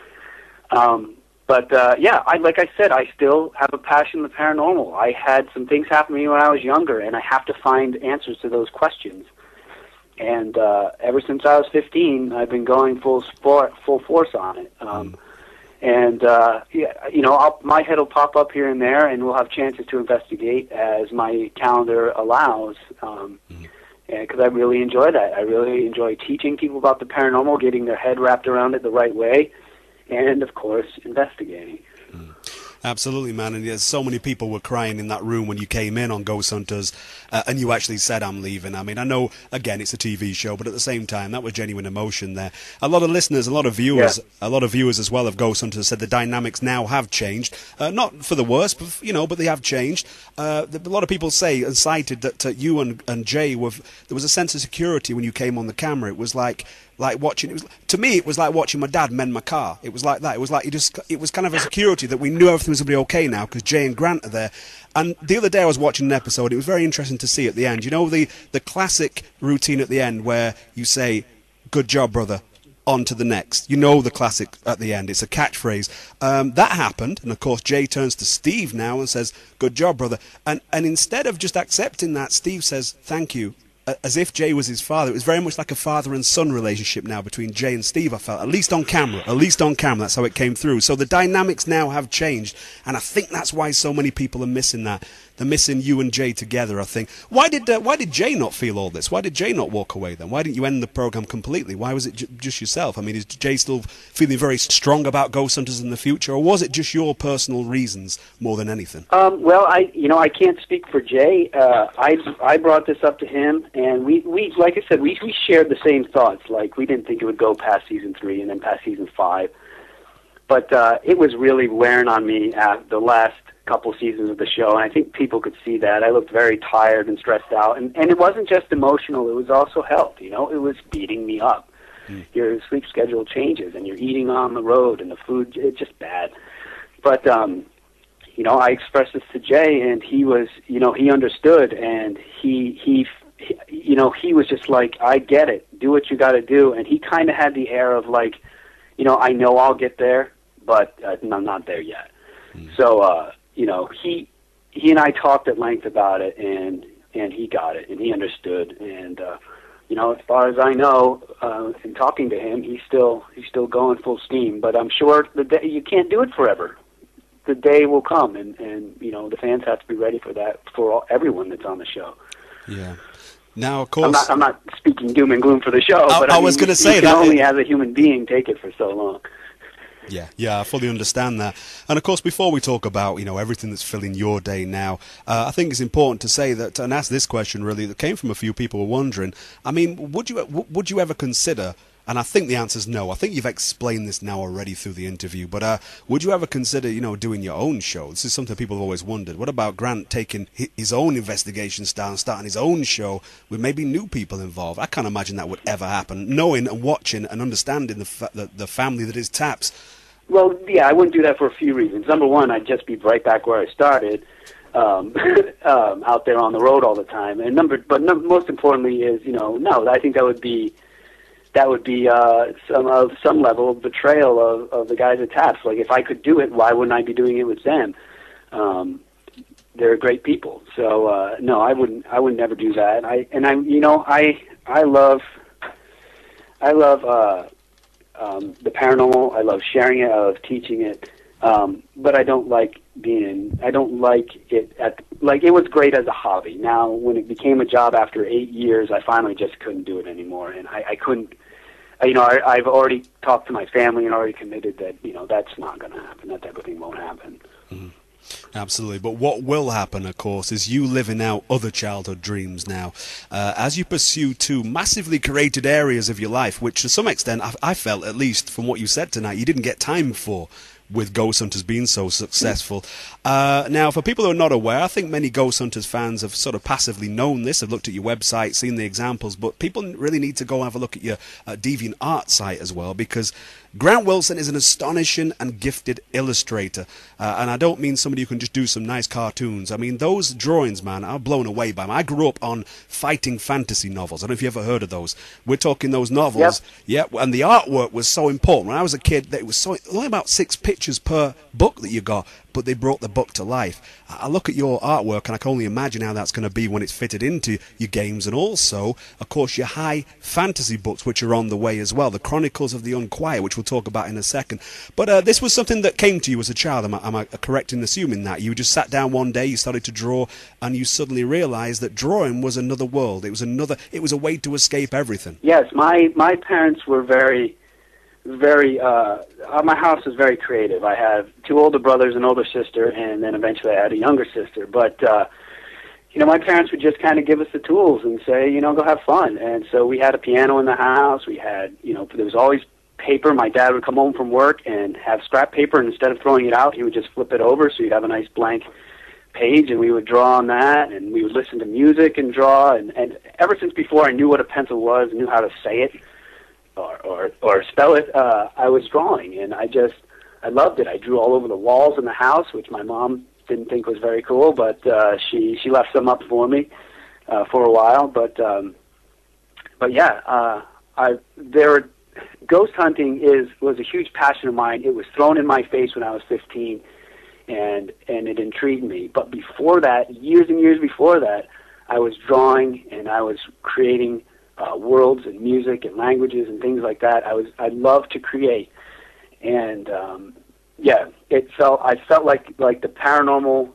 But yeah, like I said, I still have a passion for the paranormal. I had some things happen to me when I was younger, and I have to find answers to those questions. And ever since I was 15, I've been going full force on it. And yeah, you know, my head will pop up here and there, and we'll have chances to investigate as my calendar allows. Because I really enjoy that. I really enjoy teaching people about the paranormal, getting their head wrapped around it the right way, and of course, investigating. Absolutely, man. And there's so many people were crying in that room when you came in on Ghost Hunters, and you actually said, "I'm leaving." I mean, I know, again, it's a TV show, but at the same time, that was genuine emotion there. A lot of listeners, a lot of viewers, a lot of viewers as well of Ghost Hunters said the dynamics now have changed. Not for the worse, but, you know, but they have changed. A lot of people say and cited that you and Jay there was a sense of security when you came on the camera. It was like watching, to me, it was like watching my dad mend my car. It was like that. It was like it was kind of a security that we knew everything was going to be okay now because Jay and Grant are there. And the other day I was watching an episode. It was very interesting to see at the end. You know the classic routine at the end where you say, "Good job, brother. On to the next." You know the classic at the end. It's a catchphrase. That happened, and of course Jay turns to Steve now and says, "Good job, brother." And instead of just accepting that, Steve says, "Thank you," as if Jay was his father. It was very much like a father and son relationship now between Jay and Steve, I felt, at least on camera. At least on camera, that's how it came through. So the dynamics now have changed, and I think that's why so many people are missing that. They're missing you and Jay together, I think. Why did Jay not feel all this? Why did Jay not walk away then? Why didn't you end the program completely? Why was it just yourself? I mean, is Jay still feeling very strong about Ghost Hunters in the future, or was it just your personal reasons more than anything? Well, I can't speak for Jay. I brought this up to him, and we like I said, we shared the same thoughts. Like, we didn't think it would go past season 3 and then past season 5. But it was really wearing on me at the last couple seasons of the show, and I think people could see that. I looked very tired and stressed out, and it wasn't just emotional, it was also health, you know, it was beating me up. Your sleep schedule changes, and you're eating on the road, and the food, it's just bad. But, you know, I expressed this to Jay, and he was, you know, he understood, and he you know, he was just like, "I get it, do what you got to do," and he kind of had the air of like, you know, "I know I'll get there, but I'm not there yet." So, you know, he and I talked at length about it, and he got it, and he understood. And you know, as far as I know, in talking to him, he's still going full steam. But I'm sure the day, you can't do it forever. The day will come, and you know, the fans have to be ready for that, for everyone that's on the show. Yeah. Now, of course, I'm not speaking doom and gloom for the show, but I was going to say that only as a human being take it for so long. Yeah, I fully understand that. And of course, before we talk about, you know, everything that's filling your day now, I think it's important to say that, and ask this question really, that came from a few people who were wondering, I mean, would you ever consider, and I think the answer is no, I think you've explained this now already through the interview, but would you ever consider, you know, doing your own show? This is something people have always wondered. What about Grant taking his own investigation style and starting his own show with maybe new people involved? I can't imagine that would ever happen. Knowing and watching and understanding the family that is Taps, Well, yeah, I wouldn't do that for a few reasons. Number one, I'd just be right back where I started, out there on the road all the time. And most importantly is, no, I think that would be some level of betrayal of the guys at TAPS. Like, if I could do it, why wouldn't I be doing it with them? They're great people. So no, I would never do that. I love the paranormal. I love sharing it. I love teaching it. But I don't like it it was great as a hobby. Now, when it became a job after 8 years, I finally just couldn't do it anymore. And I couldn't, I've already talked to my family and already committed that, that's not going to happen. That type of thing won't happen. Mm-hmm. Absolutely. But what will happen, of course, is you living out other childhood dreams now as you pursue two massively created areas of your life, which to some extent, I felt, at least from what you said tonight, you didn't get time for, with Ghost Hunters being so successful. Now, for people who are not aware, I think many Ghost Hunters fans have sort of passively known this, have looked at your website, seen the examples, but people really need to go and have a look at your DeviantArt site as well, because Grant Wilson is an astonishing and gifted illustrator. And I don't mean somebody who can just do some nice cartoons. I mean, those drawings, man, I'm blown away by them. I grew up on fighting fantasy novels. I don't know if you ever heard of those. We're talking those novels. Yep. And the artwork was so important. When I was a kid, it was only about 6 pictures per book that you got, but they brought the book to life. I look at your artwork and I can only imagine how that's going to be when it's fitted into your games, and also, of course, your high fantasy books, which are on the way as well, the Chronicles of the Unquiet, which we'll talk about in a second. But this was something that came to you as a child. Am I correct in assuming that? You just sat down one day, you started to draw, and you suddenly realized that drawing was another world. It was a way to escape everything. Yes, my parents were very my house was very creative. I have 2 older brothers, an older sister, and then eventually I had a younger sister. But my parents would just kind of give us the tools and say, go have fun. And so we had a piano in the house. We had, there was always paper. My dad would come home from work and have scrap paper, and instead of throwing it out, he would just flip it over, so you'd have a nice blank page, and we would draw on that, and we would listen to music and draw. And ever since before I knew what a pencil was, knew how to say it, or spell it, I was drawing, and I loved it. I drew all over the walls in the house, which my mom didn't think was very cool, but she left some up for me for a while. But yeah, ghost hunting was a huge passion of mine. It was thrown in my face when I was 15, and it intrigued me. But before that, years and years before that, I was drawing and I was creating worlds and music and languages and things like that. I loved to create, and I felt like the paranormal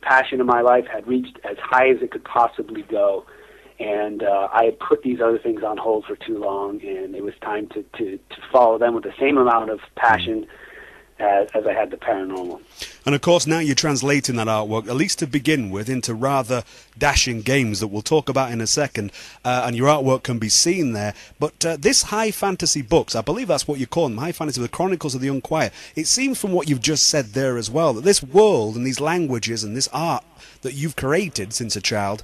passion of my life had reached as high as it could possibly go, and I had put these other things on hold for too long, and it was time to follow them with the same amount of passion as I had the paranormal. And of course now you're translating that artwork, at least to begin with, into rather dashing games that we'll talk about in a second, and your artwork can be seen there. But this high fantasy books, I believe that's what you call them, high fantasy, the Chronicles of the Unquiet, it seems from what you've just said there as well, that this world and these languages and this art that you've created since a child,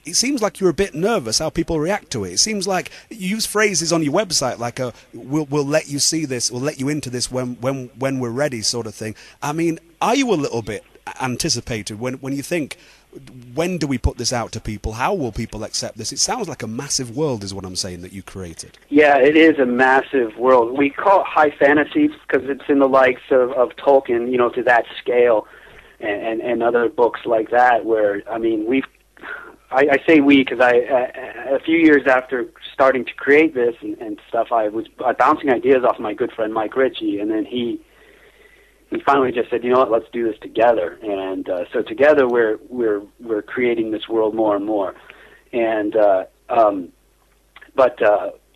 it seems like you're a bit nervous how people react to it. It seems like you use phrases on your website like we'll let you see this, we'll let you into this when we're ready, sort of thing. I mean, are you a little bit anticipated when you think, when do we put this out to people? How will people accept this? It sounds like a massive world is what I'm saying that you created. Yeah, it is a massive world. We call it high fantasy because it's in the likes of Tolkien, to that scale, and other books like that, where, I mean, I say we because a few years after starting to create this and stuff, I was bouncing ideas off my good friend Mike Ritchie, and then he finally just said, let's do this together. And so together we're creating this world more and more. And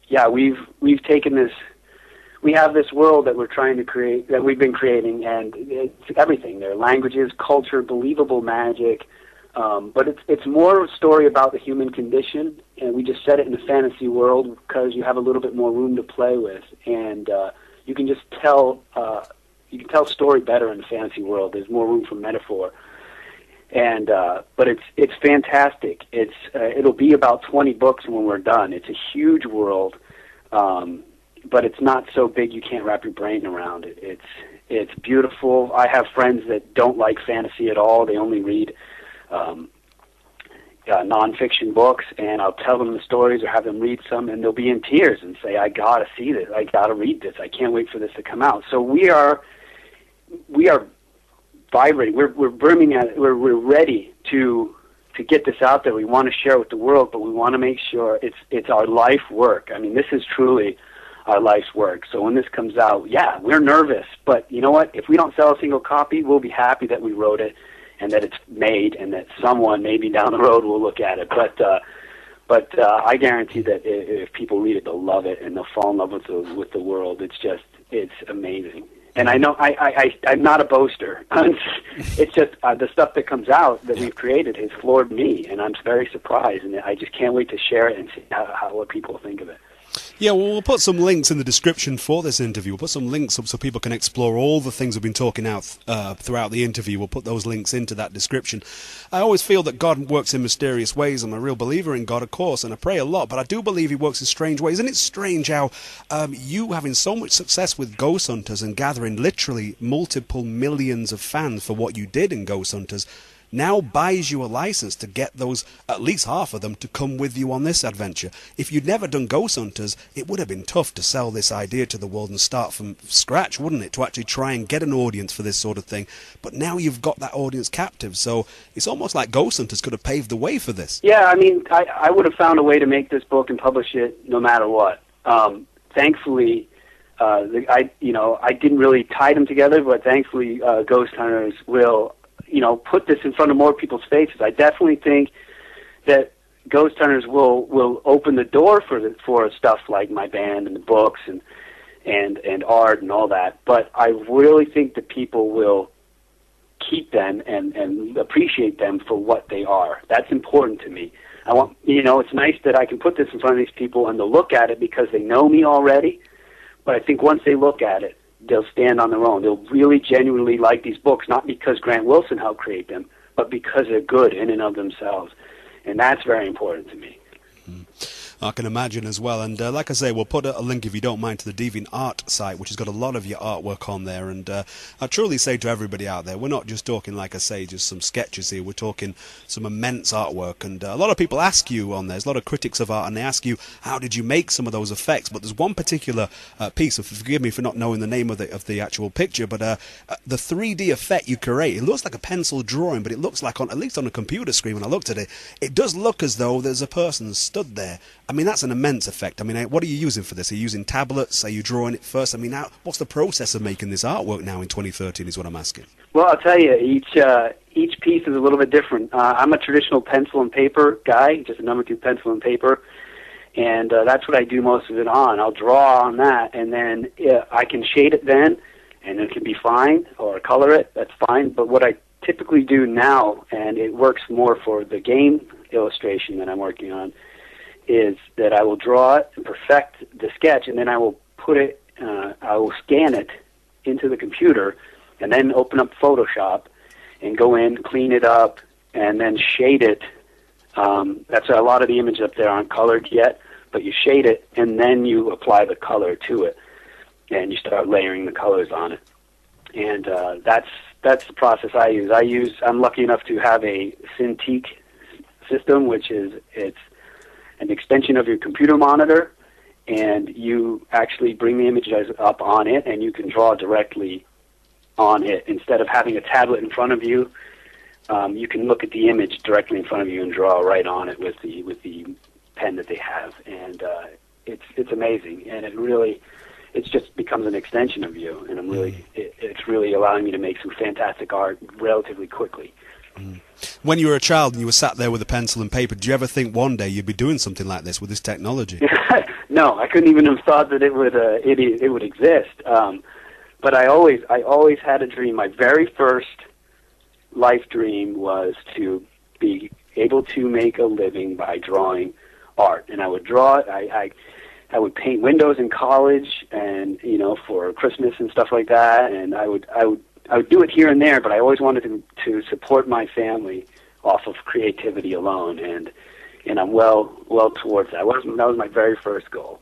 yeah, we've taken this. We have this world that we're trying to create, that we've been creating, and it's everything. There are languages, culture, believable magic. But it's more a story about the human condition, and we just set it in a fantasy world because you have a little bit more room to play with, and you can just tell story better in the fantasy world. There's more room for metaphor, and but it's fantastic. It'll be about 20 books when we're done. It's a huge world, but it's not so big you can't wrap your brain around it. It's beautiful. I have friends that don't like fantasy at all. They only read nonfiction books, and I'll tell them the stories or have them read some, and they'll be in tears and say, I gotta see this, I gotta read this, I can't wait for this to come out. So we are vibrating, we're brimming at it, we're ready to get this out there. We want to share with the world, but we want to make sure it's our life work. I mean, this is truly our life's work. So when this comes out, yeah, we're nervous, but you know what? If we don't sell a single copy, we'll be happy that we wrote it and that it's made, and that someone maybe down the road will look at it. But I guarantee that if people read it, they'll love it and they'll fall in love with the world. It's amazing. And I know I'm not a boaster. It's just the stuff that comes out that we've created has floored me, and I'm very surprised, and I just can't wait to share it and see what people think of it. Yeah, well, we'll put some links in the description for this interview. We'll put some links up so people can explore all the things we've been talking out throughout the interview. We'll put those links into that description. I always feel that God works in mysterious ways. I'm a real believer in God, of course, and I pray a lot, but I do believe he works in strange ways. And it's strange how you having so much success with Ghost Hunters and gathering literally multiple millions of fans for what you did in Ghost Hunters now buys you a license to get those, at least half of them, to come with you on this adventure. If you'd never done Ghost Hunters, it would have been tough to sell this idea to the world and start from scratch, wouldn't it, to actually try and get an audience for this sort of thing. But now you've got that audience captive, so it's almost like Ghost Hunters could have paved the way for this. Yeah, I mean, I would have found a way to make this book and publish it no matter what. Thankfully, I didn't really tie them together, but thankfully Ghost Hunters will put this in front of more people's faces. I definitely think that Ghost Hunters will open the door for stuff like my band and the books and art and all that. But I really think that people will keep them and appreciate them for what they are. That's important to me. I want, it's nice that I can put this in front of these people and they'll look at it because they know me already. But I think once they look at it, they'll stand on their own. They'll really genuinely like these books, not because Grant Wilson helped create them, but because they're good in and of themselves. And that's very important to me. I can imagine as well. And like I say, we'll put a link, if you don't mind, to the DeviantArt site, which has got a lot of your artwork on there. And I truly say to everybody out there, we're not just talking, like I say, just some sketches here. We're talking some immense artwork. And a lot of people ask you on there, there's a lot of critics of art, and they ask you, how did you make some of those effects? But there's one particular piece, of, forgive me for not knowing the name of the actual picture, but the 3D effect you create, it looks like a pencil drawing, but it looks like, at least on a computer screen when I looked at it, it does look as though there's a person stood there. I mean, that's an immense effect. I mean, what are you using for this? Are you using tablets? Are you drawing it first? I mean, what's the process of making this artwork now in 2013 is what I'm asking. Well, I'll tell you, each piece is a little bit different. I'm a traditional pencil and paper guy, just a number 2 pencil and paper, and that's what I do most of it on. I'll draw on that, and then I can shade it then, and it can be fine, or color it, that's fine. But what I typically do now, and it works more for the game illustration that I'm working on, is that I will draw it and perfect the sketch, and then I will put it, I will scan it into the computer, and then open up Photoshop and go in, clean it up, and then shade it. That's a lot of the images up there aren't colored yet, but you shade it, and then you apply the color to it, and you start layering the colors on it. And that's the process I use. I'm lucky enough to have a Cintiq system, which is it's an extension of your computer monitor, and you actually bring the images up on it, and you can draw directly on it. Instead of having a tablet in front of you, you can look at the image directly in front of you and draw right on it with the pen that they have. And it's amazing, and it just becomes an extension of you, and it's really allowing me to make some fantastic art relatively quickly. When you were a child and you were sat there with a pencil and paper, did you ever think one day you'd be doing something like this with this technology? No, I couldn't even have thought that it would exist. But I always had a dream. My very first life dream was to be able to make a living by drawing art, and I would draw it. I would paint windows in college, and for Christmas and stuff like that, and I would do it here and there, but I always wanted to support my family off of creativity alone, and I'm well towards that. That was my very first goal.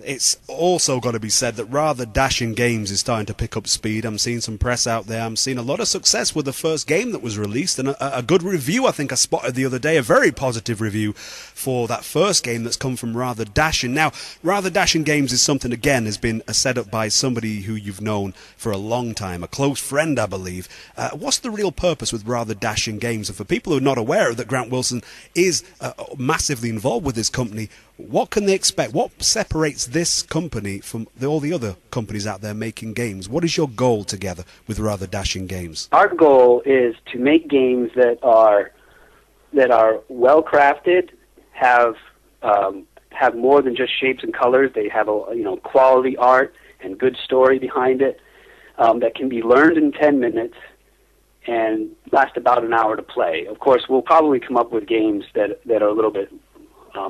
it's also got to be said that Rather Dashing Games is starting to pick up speed. I'm seeing some press out there. I'm seeing a lot of success with the first game that was released, and a good review I think I spotted the other day, a very positive review for that first game that's come from Rather Dashing. Now, Rather Dashing Games is something, again, has been set up by somebody who you've known for a long time, a close friend, I believe. What's the real purpose with Rather Dashing Games? And for people who are not aware that Grant Wilson is massively involved with this company, what can they expect? What separates this company from all the other companies out there making games? What is your goal together with Rather Dashing Games? Our goal is to make games that are well crafted, have more than just shapes and colors. They have quality art and good story behind it, that can be learned in 10 minutes and last about an hour to play. Of course, we'll probably come up with games that are a little bit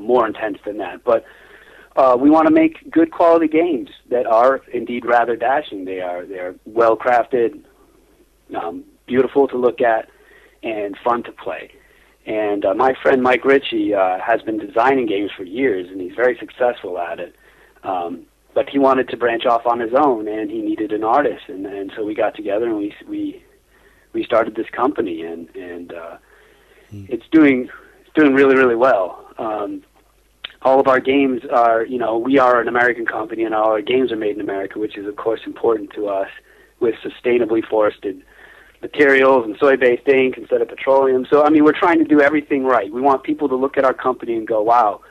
more intense than that, but we want to make good quality games that are indeed rather dashing. They're well crafted, beautiful to look at, and fun to play. And my friend Mike Ritchie has been designing games for years, and he's very successful at it. But he wanted to branch off on his own, and he needed an artist, and so we got together and we started this company, and it's doing really, really well. All of our games are, we are an American company, and all our games are made in America, which is, of course, important to us, with sustainably forested materials and soy-based ink instead of petroleum. So, we're trying to do everything right. We want people to look at our company and go, wow,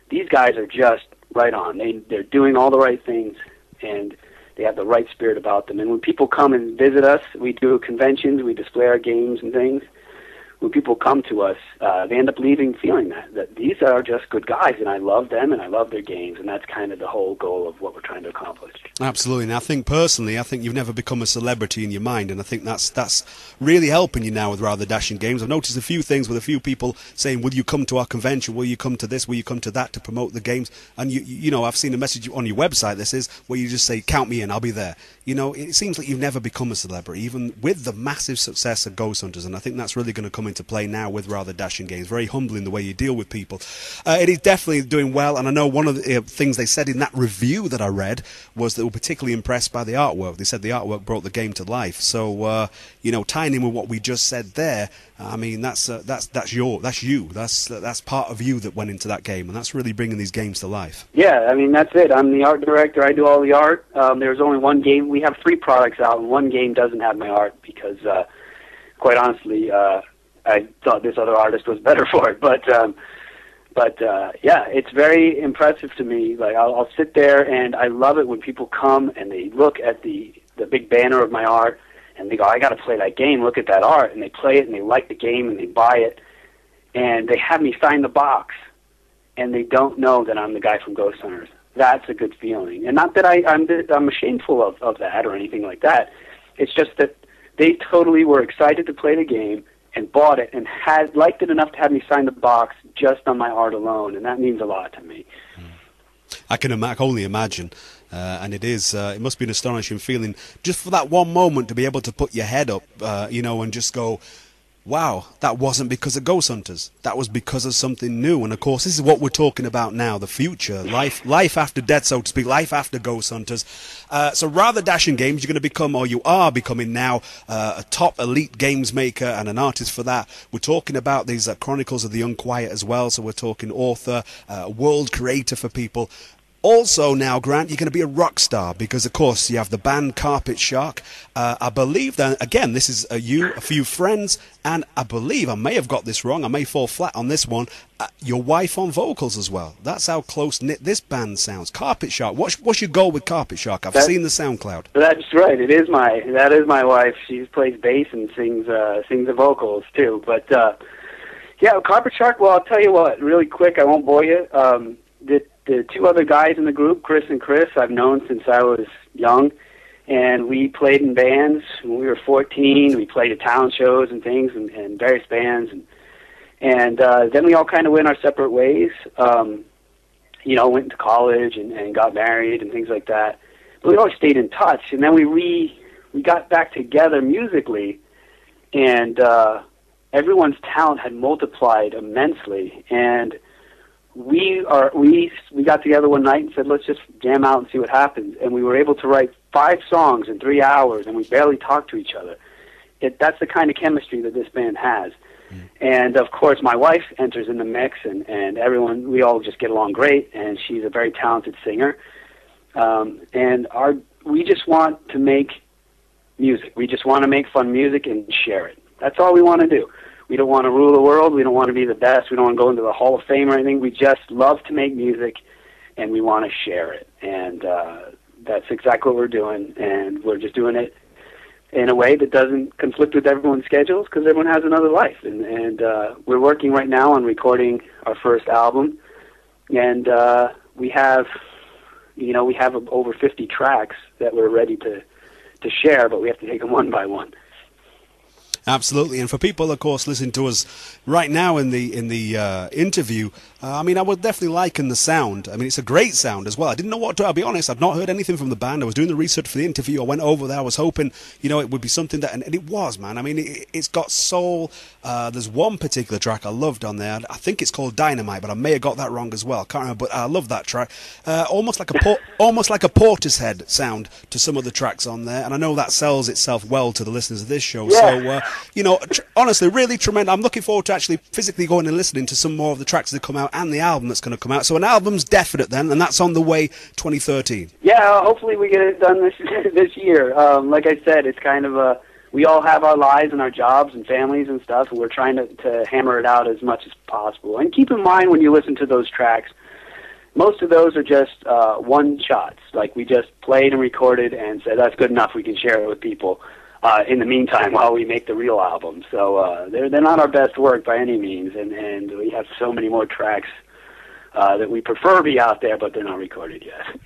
these guys are just right on. They're doing all the right things, and they have the right spirit about them. And when people come and visit us, we do conventions, we display our games and things. When people come to us, they end up leaving feeling that these are just good guys, and I love them, and I love their games, and that's kind of the whole goal of what we're trying to accomplish. Absolutely. And I think personally, you've never become a celebrity in your mind, and I think that's really helping you now with Rather Dashing Games. I've noticed a few things with a few people saying, will you come to our convention, will you come to this, will you come to that to promote the games? And I've seen a message on your website, this is, where you just say, count me in, I'll be there. It seems like you've never become a celebrity, even with the massive success of Ghost Hunters, and I think that's really going to come into play now with Rather Dashing Games. Very humbling the way you deal with people. It is definitely doing well, and I know one of the things they said in that review that I read was that they were particularly impressed by the artwork. They said the artwork brought the game to life. So, tying in with what we just said there, that's you. That's part of you that went into that game, and that's really bringing these games to life. Yeah, that's it. I'm the art director. I do all the art. There's only one game. We have 3 products out, and one game doesn't have my art because, quite honestly, I thought this other artist was better for it. But it's very impressive to me. Like, I'll sit there, and I love it when people come and they look at the big banner of my art, and they go, I got to play that game, look at that art, and they play it, and they like the game, and they buy it, and they have me sign the box, and they don't know that I'm the guy from Ghost Hunters. That's a good feeling. And not that I'm shameful of that or anything like that. It's just that they totally were excited to play the game and bought it and liked it enough to have me sign the box just on my art alone, and that means a lot to me. I can only imagine. And it must be an astonishing feeling just for that one moment to be able to put your head up, and just go, wow, that wasn't because of Ghost Hunters. That was because of something new. And, of course, this is what we're talking about now, the future, life after death, so to speak, life after Ghost Hunters. So Rather Dashing Games, you're going to become, or you are becoming now, a top elite games maker and an artist for that. We're talking about these Chronicles of the Unquiet as well, so we're talking author, world creator for people. Also now, Grant, you're going to be a rock star because, of course, you have the band Carpet Shark. I believe that, again, this is you, a few friends, and I believe, I may have got this wrong, I may fall flat on this one, your wife on vocals as well. That's how close-knit this band sounds. Carpet Shark, what's your goal with Carpet Shark? I've seen the SoundCloud. That's right, that is my wife. She plays bass and sings the vocals, too. But, Carpet Shark, well, I'll tell you what, really quick, I won't bore you. The 2 other guys in the group, Chris and Chris, I've known since I was young, and we played in bands when we were 14. We played at town shows and things, and various bands, and then we all kind of went our separate ways. Went to college and got married and things like that. But we always stayed in touch, and then we got back together musically, and everyone's talent had multiplied immensely, and we got together one night and said, let's just jam out and see what happens. And we were able to write 5 songs in 3 hours, and we barely talked to each other. That's the kind of chemistry that this band has. And of course, my wife enters in the mix, and everyone, we all just get along great. And she's a very talented singer. And we just want to make music. We just want to make fun music and share it. That's all we want to do. We don't want to rule the world. We don't want to be the best. We don't want to go into the Hall of Fame or anything. We just love to make music, and we want to share it. And that's exactly what we're doing. And we're just doing it in a way that doesn't conflict with everyone's schedules, because everyone has another life. And we're working right now on recording our first album. And we have over 50 tracks that we're ready to share, but we have to take them one by one. Absolutely, and for people, of course, listening to us right now in the interview, I mean, I would definitely liken the sound. I mean, it's a great sound as well. I didn't know what to. I'll be honest, I've not heard anything from the band. I was doing the research for the interview. I went over there. I was hoping, it would be something that, and it was, man. I mean, it's got soul. There's one particular track I loved on there. I think it's called Dynamite, but I may have got that wrong as well. Can't remember, but I love that track. Almost like a Portishead sound to some of the tracks on there, and I know that sells itself well to the listeners of this show. Yeah. So, honestly, really tremendous. I'm looking forward to actually physically going and listening to some more of the tracks that come out and the album that's going to come out. So an album's definite then, and that's on the way 2013. Yeah, hopefully we get it done this year. Like I said, it's kind of we all have our lives and our jobs and families and stuff, and we're trying to hammer it out as much as possible. And keep in mind when you listen to those tracks, most of those are just one-shots. Like we just played and recorded and said, that's good enough, we can share it with people. In the meantime, while we make the real album. So they're not our best work by any means, and we have so many more tracks that we prefer to be out there, but they're not recorded yet.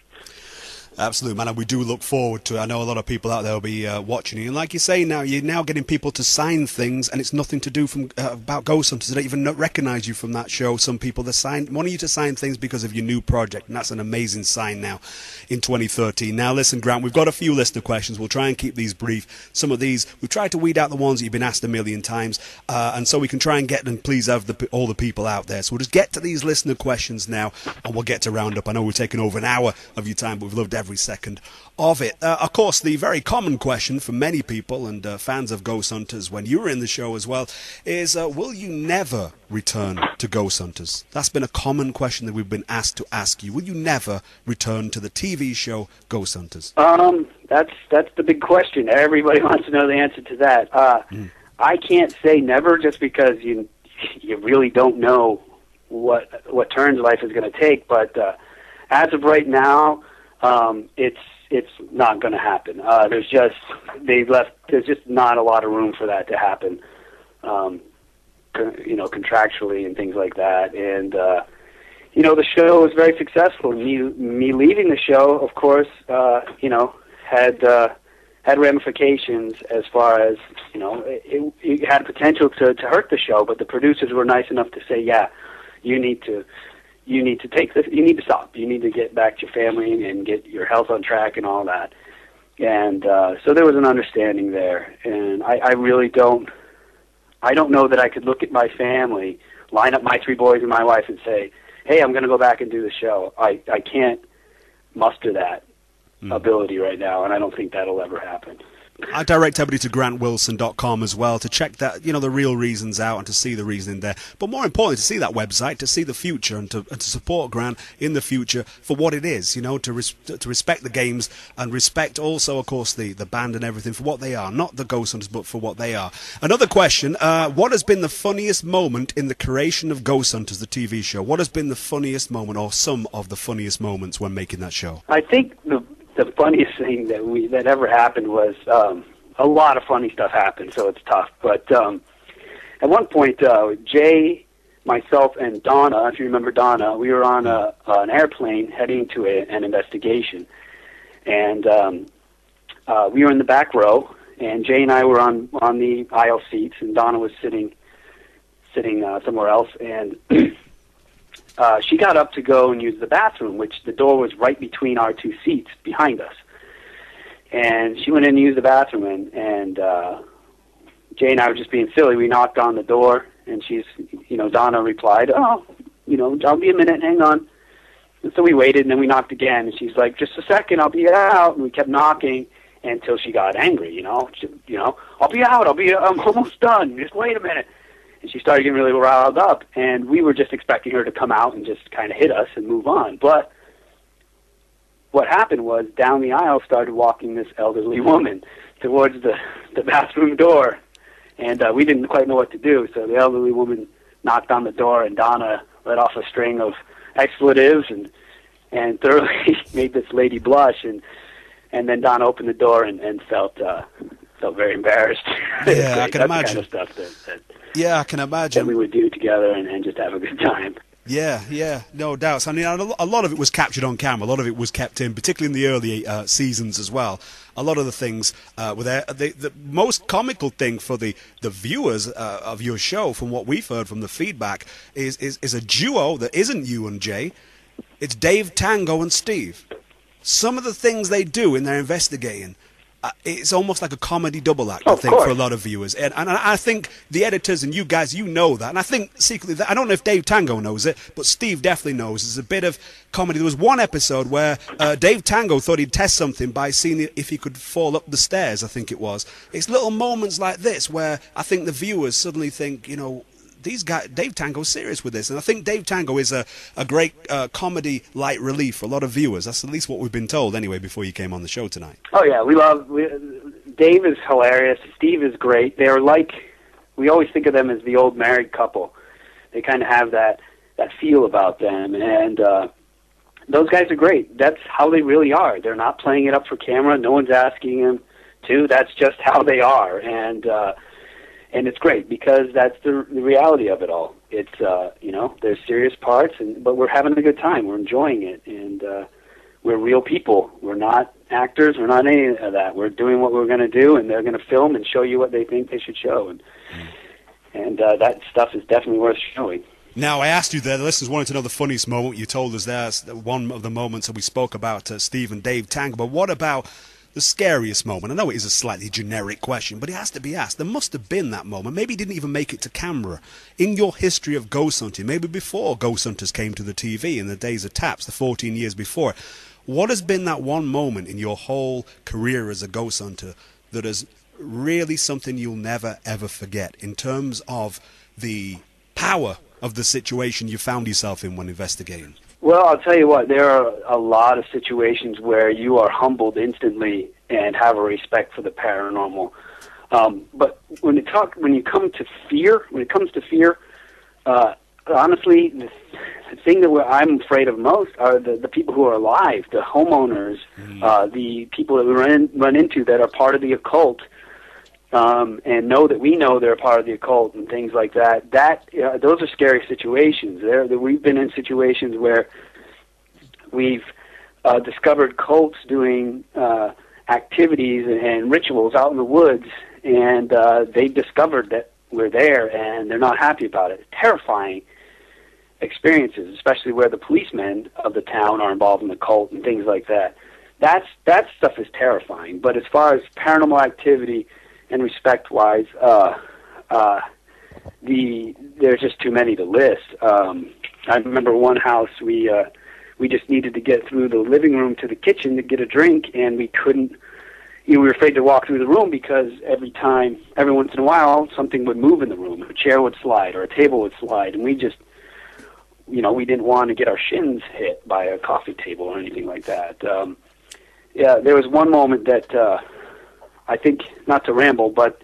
Absolutely, man, and we do look forward to it. I know a lot of people out there will be watching you, and like you say now, you're now getting people to sign things, and it's nothing to do about Ghost Hunters. They don't even recognise you from that show. Some people want you to sign things because of your new project, and that's an amazing sign now in 2013. Now, listen, Grant, we've got a few listener questions. We'll try and keep these brief. Some of these, we've tried to weed out the ones that you've been asked a million times, and so we can try and get and please have all the people out there. So we'll just get to these listener questions now, and we'll get to round up. I know we've taken over an hour of your time, but we've loved every second of it. Of course, the very common question for many people and fans of Ghost Hunters, when you were in the show as well, is will you never return to Ghost Hunters? That's been a common question that we've been asked to ask you. Will you never return to the TV show Ghost Hunters? That's the big question. Everybody wants to know the answer to that. I can't say never, just because you really don't know what turns life is going to take. But as of right now, it's not going to happen. There's just not a lot of room for that to happen, contractually and things like that. And the show was very successful. Me leaving the show, of course, had ramifications as far as it had potential to hurt the show. But the producers were nice enough to say, yeah, you need to take this. You need to stop. You need to get back to your family and get your health on track and all that. And so there was an understanding there. And I really don't. I don't know that I could look at my family, line up my 3 boys and my wife, and say, "Hey, I'm going to go back and do the show." I can't muster that ability right now, and I don't think that'll ever happen. I direct everybody to grantwilson.com as well to check that, the real reasons out and to see the reasoning there. But more importantly, to see that website, to see the future and to support Grant in the future for what it is, to respect the games and respect also, of course, the band and everything for what they are. Not the Ghost Hunters, but for what they are. Another question, what has been the funniest moment in the creation of Ghost Hunters, the TV show? What has been the funniest moment or some of the funniest moments when making that show? I think the funniest thing that ever happened was a lot of funny stuff happened, so it's tough. But at one point, Jay, myself, and Donna, if you remember Donna, we were on an airplane heading to an investigation, and we were in the back row, and Jay and I were on the aisle seats, and Donna was sitting somewhere else, and she got up to go and use the bathroom, which the door was right between our 2 seats behind us. And she went in and used the bathroom, and Jay and I were just being silly. We knocked on the door, and Donna replied, "Oh, I'll be a minute, hang on. And so we waited, and then we knocked again, and she's like, just a second, I'll be out. And we kept knocking until she got angry, I'll be out, I'm almost done, just wait a minute. And she started getting really riled up, and we were just expecting her to come out and just kind of hit us and move on. But what happened was, down the aisle started walking this elderly woman towards the bathroom door, and we didn't quite know what to do, so the elderly woman knocked on the door, and Donna let off a string of expletives and thoroughly made this lady blush, and then Donna opened the door and felt very embarrassed. Yeah, I can imagine. That's the kind of stuff that yeah, I can imagine. that we would do together and just have a good time. Yeah, no doubts. I mean, a lot of it was captured on camera. A lot of it was kept in, particularly in the early seasons as well. A lot of the things were there. The most comical thing for the viewers of your show, from what we've heard from the feedback, is a duo that isn't you and Jay. It's Dave Tango and Steve. Some of the things they do in their investigating, it's almost like a comedy double act, I think, for a lot of viewers. And I think the editors and you guys, know that. And I think secretly, I don't know if Dave Tango knows it, but Steve definitely knows. There's a bit of comedy. There was one episode where Dave Tango thought he'd test something by seeing if he could fall up the stairs, I think it was. It's little moments like this where I think the viewers suddenly think, these guys, Dave Tango's serious with this. And I think Dave Tango is a great comedy light relief for a lot of viewers. That's at least what we've been told anyway before you came on the show tonight. Oh yeah, Dave is hilarious. Steve is great. They're like, we always think of them as the old married couple. They kind of have that feel about them, and those guys are great. That's how they really are. They're not playing it up for camera. No one's asking them to. That's just how they are, and it's great because that's the reality of it all. It's there's serious parts, but we're having a good time. We're enjoying it, and we're real people. We're not actors. We're not any of that. We're doing what we're going to do, and they're going to film and show you what they think they should show, and that stuff is definitely worth showing. Now, I asked you there, the listeners wanted to know the funniest moment. You told us there's one of the moments that we spoke about Steve and Dave Tango, but what about the scariest moment? I know it is a slightly generic question, but it has to be asked. There must have been that moment. Maybe it didn't even make it to camera. In your history of ghost hunting, maybe before Ghost Hunters came to the TV in the days of Taps, the 14 years before, what has been that one moment in your whole career as a ghost hunter that is really something you'll never, ever forget in terms of the power of the situation you found yourself in when investigating? Well, I'll tell you what, there are a lot of situations where you are humbled instantly and have a respect for the paranormal. But when it comes to fear, honestly, the thing that I'm afraid of most are the people who are alive, the homeowners, the people that we run into that are part of the occult, and know that we know they're part of the occult and things like that. Those are scary situations. We've been in situations where we've discovered cults doing activities and rituals out in the woods, and they've discovered that we're there, and they're not happy about it. Terrifying experiences, especially where the policemen of the town are involved in the cult and things like that. That stuff is terrifying. But as far as paranormal activity and respect-wise, there's just too many to list. I remember one house we just needed to get through the living room to the kitchen to get a drink, and we couldn't. We were afraid to walk through the room because every once in a while, something would move in the room. A chair would slide or a table would slide, and we just, we didn't want to get our shins hit by a coffee table or anything like that. There was one moment that I think, not to ramble, but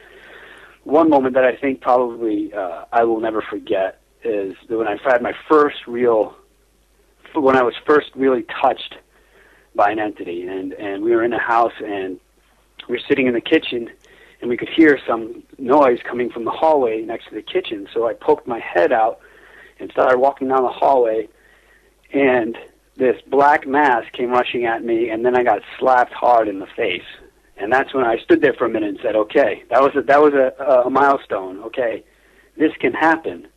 one moment that I think probably I will never forget is when I had when I was first really touched by an entity, and we were in a house, and we were sitting in the kitchen, and we could hear some noise coming from the hallway next to the kitchen. So I poked my head out and started walking down the hallway, and this black mass came rushing at me, and then I got slapped hard in the face. And that's when I stood there for a minute and said, okay, that was a milestone. Okay, this can happen.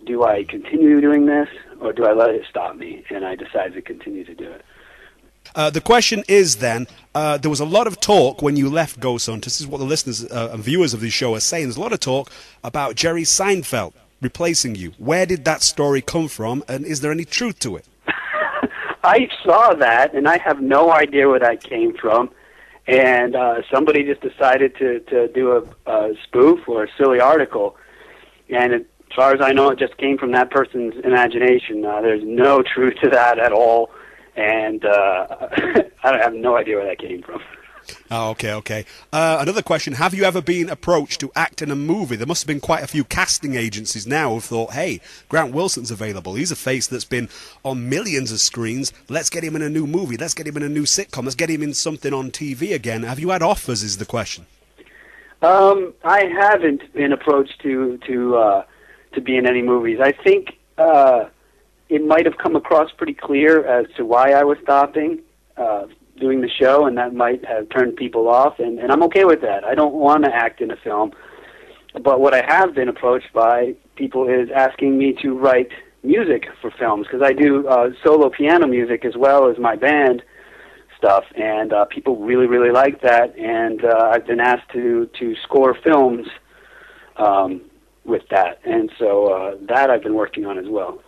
Do I continue doing this, or do I let it stop me? And I decided to continue to do it. The question is then, there was a lot of talk when you left Ghost Hunters. This is what the listeners and viewers of this show are saying. There's a lot of talk about Jerry Seinfeld replacing you. Where did that story come from, and is there any truth to it? I saw that, and I have no idea where that came from. And somebody just decided to do a spoof or a silly article. And as far as I know, it just came from that person's imagination. There's no truth to that at all. And I have no idea where that came from. Oh, okay. Another question. Have you ever been approached to act in a movie? There must have been quite a few casting agencies now who've thought, hey, Grant Wilson's available. He's a face that's been on millions of screens. Let's get him in a new movie. Let's get him in a new sitcom. Let's get him in something on TV again. Have you had offers is the question. I haven't been approached to be in any movies. I think it might have come across pretty clear as to why I was stopping doing the show, and that might have turned people off, and I'm okay with that. I don't want to act in a film, but what I have been approached by people is asking me to write music for films, because I do solo piano music as well as my band stuff, and people really, really like that, and I've been asked to score films with that, and so that I've been working on as well.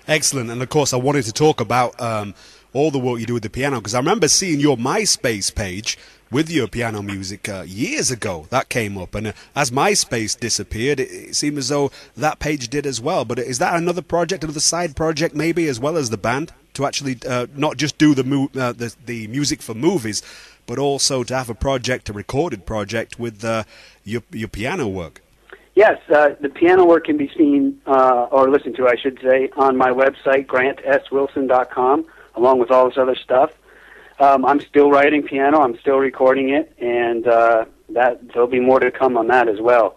Excellent, and of course I wanted to talk about all the work you do with the piano, because I remember seeing your MySpace page with your piano music years ago. That came up, and as MySpace disappeared, it seemed as though that page did as well. But is that another project, another side project maybe, as well as the band, to actually not just do the music for movies, but also to have a project, a recorded project with your piano work? Yes, the piano work can be seen, or listened to, I should say, on my website, grantswilson.com, along with all this other stuff. I'm still writing piano, I'm still recording it, and there'll be more to come on that as well.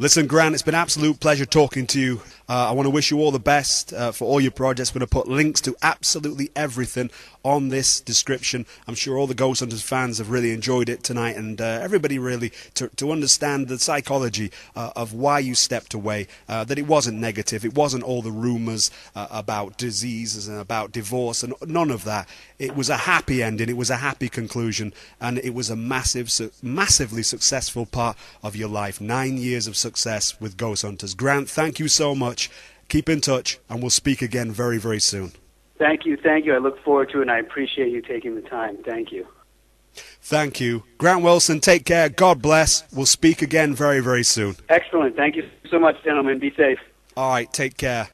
Listen, Grant, it's been an absolute pleasure talking to you. I want to wish you all the best for all your projects. We're going to put links to absolutely everything on this description. I'm sure all the Ghost Hunters fans have really enjoyed it tonight, and everybody really, to understand the psychology of why you stepped away, that it wasn't negative, it wasn't all the rumours about diseases and about divorce, and none of that. It was a happy ending, it was a happy conclusion, and it was a massively successful part of your life. 9 years of success with Ghost Hunters. Grant, thank you so much. Keep in touch, and we'll speak again very, very soon. Thank you. I look forward to it, and I appreciate you taking the time. Thank you. Thank you. Grant Wilson, take care. God bless. We'll speak again very, very soon. Excellent. Thank you so much, gentlemen. Be safe. All right, take care.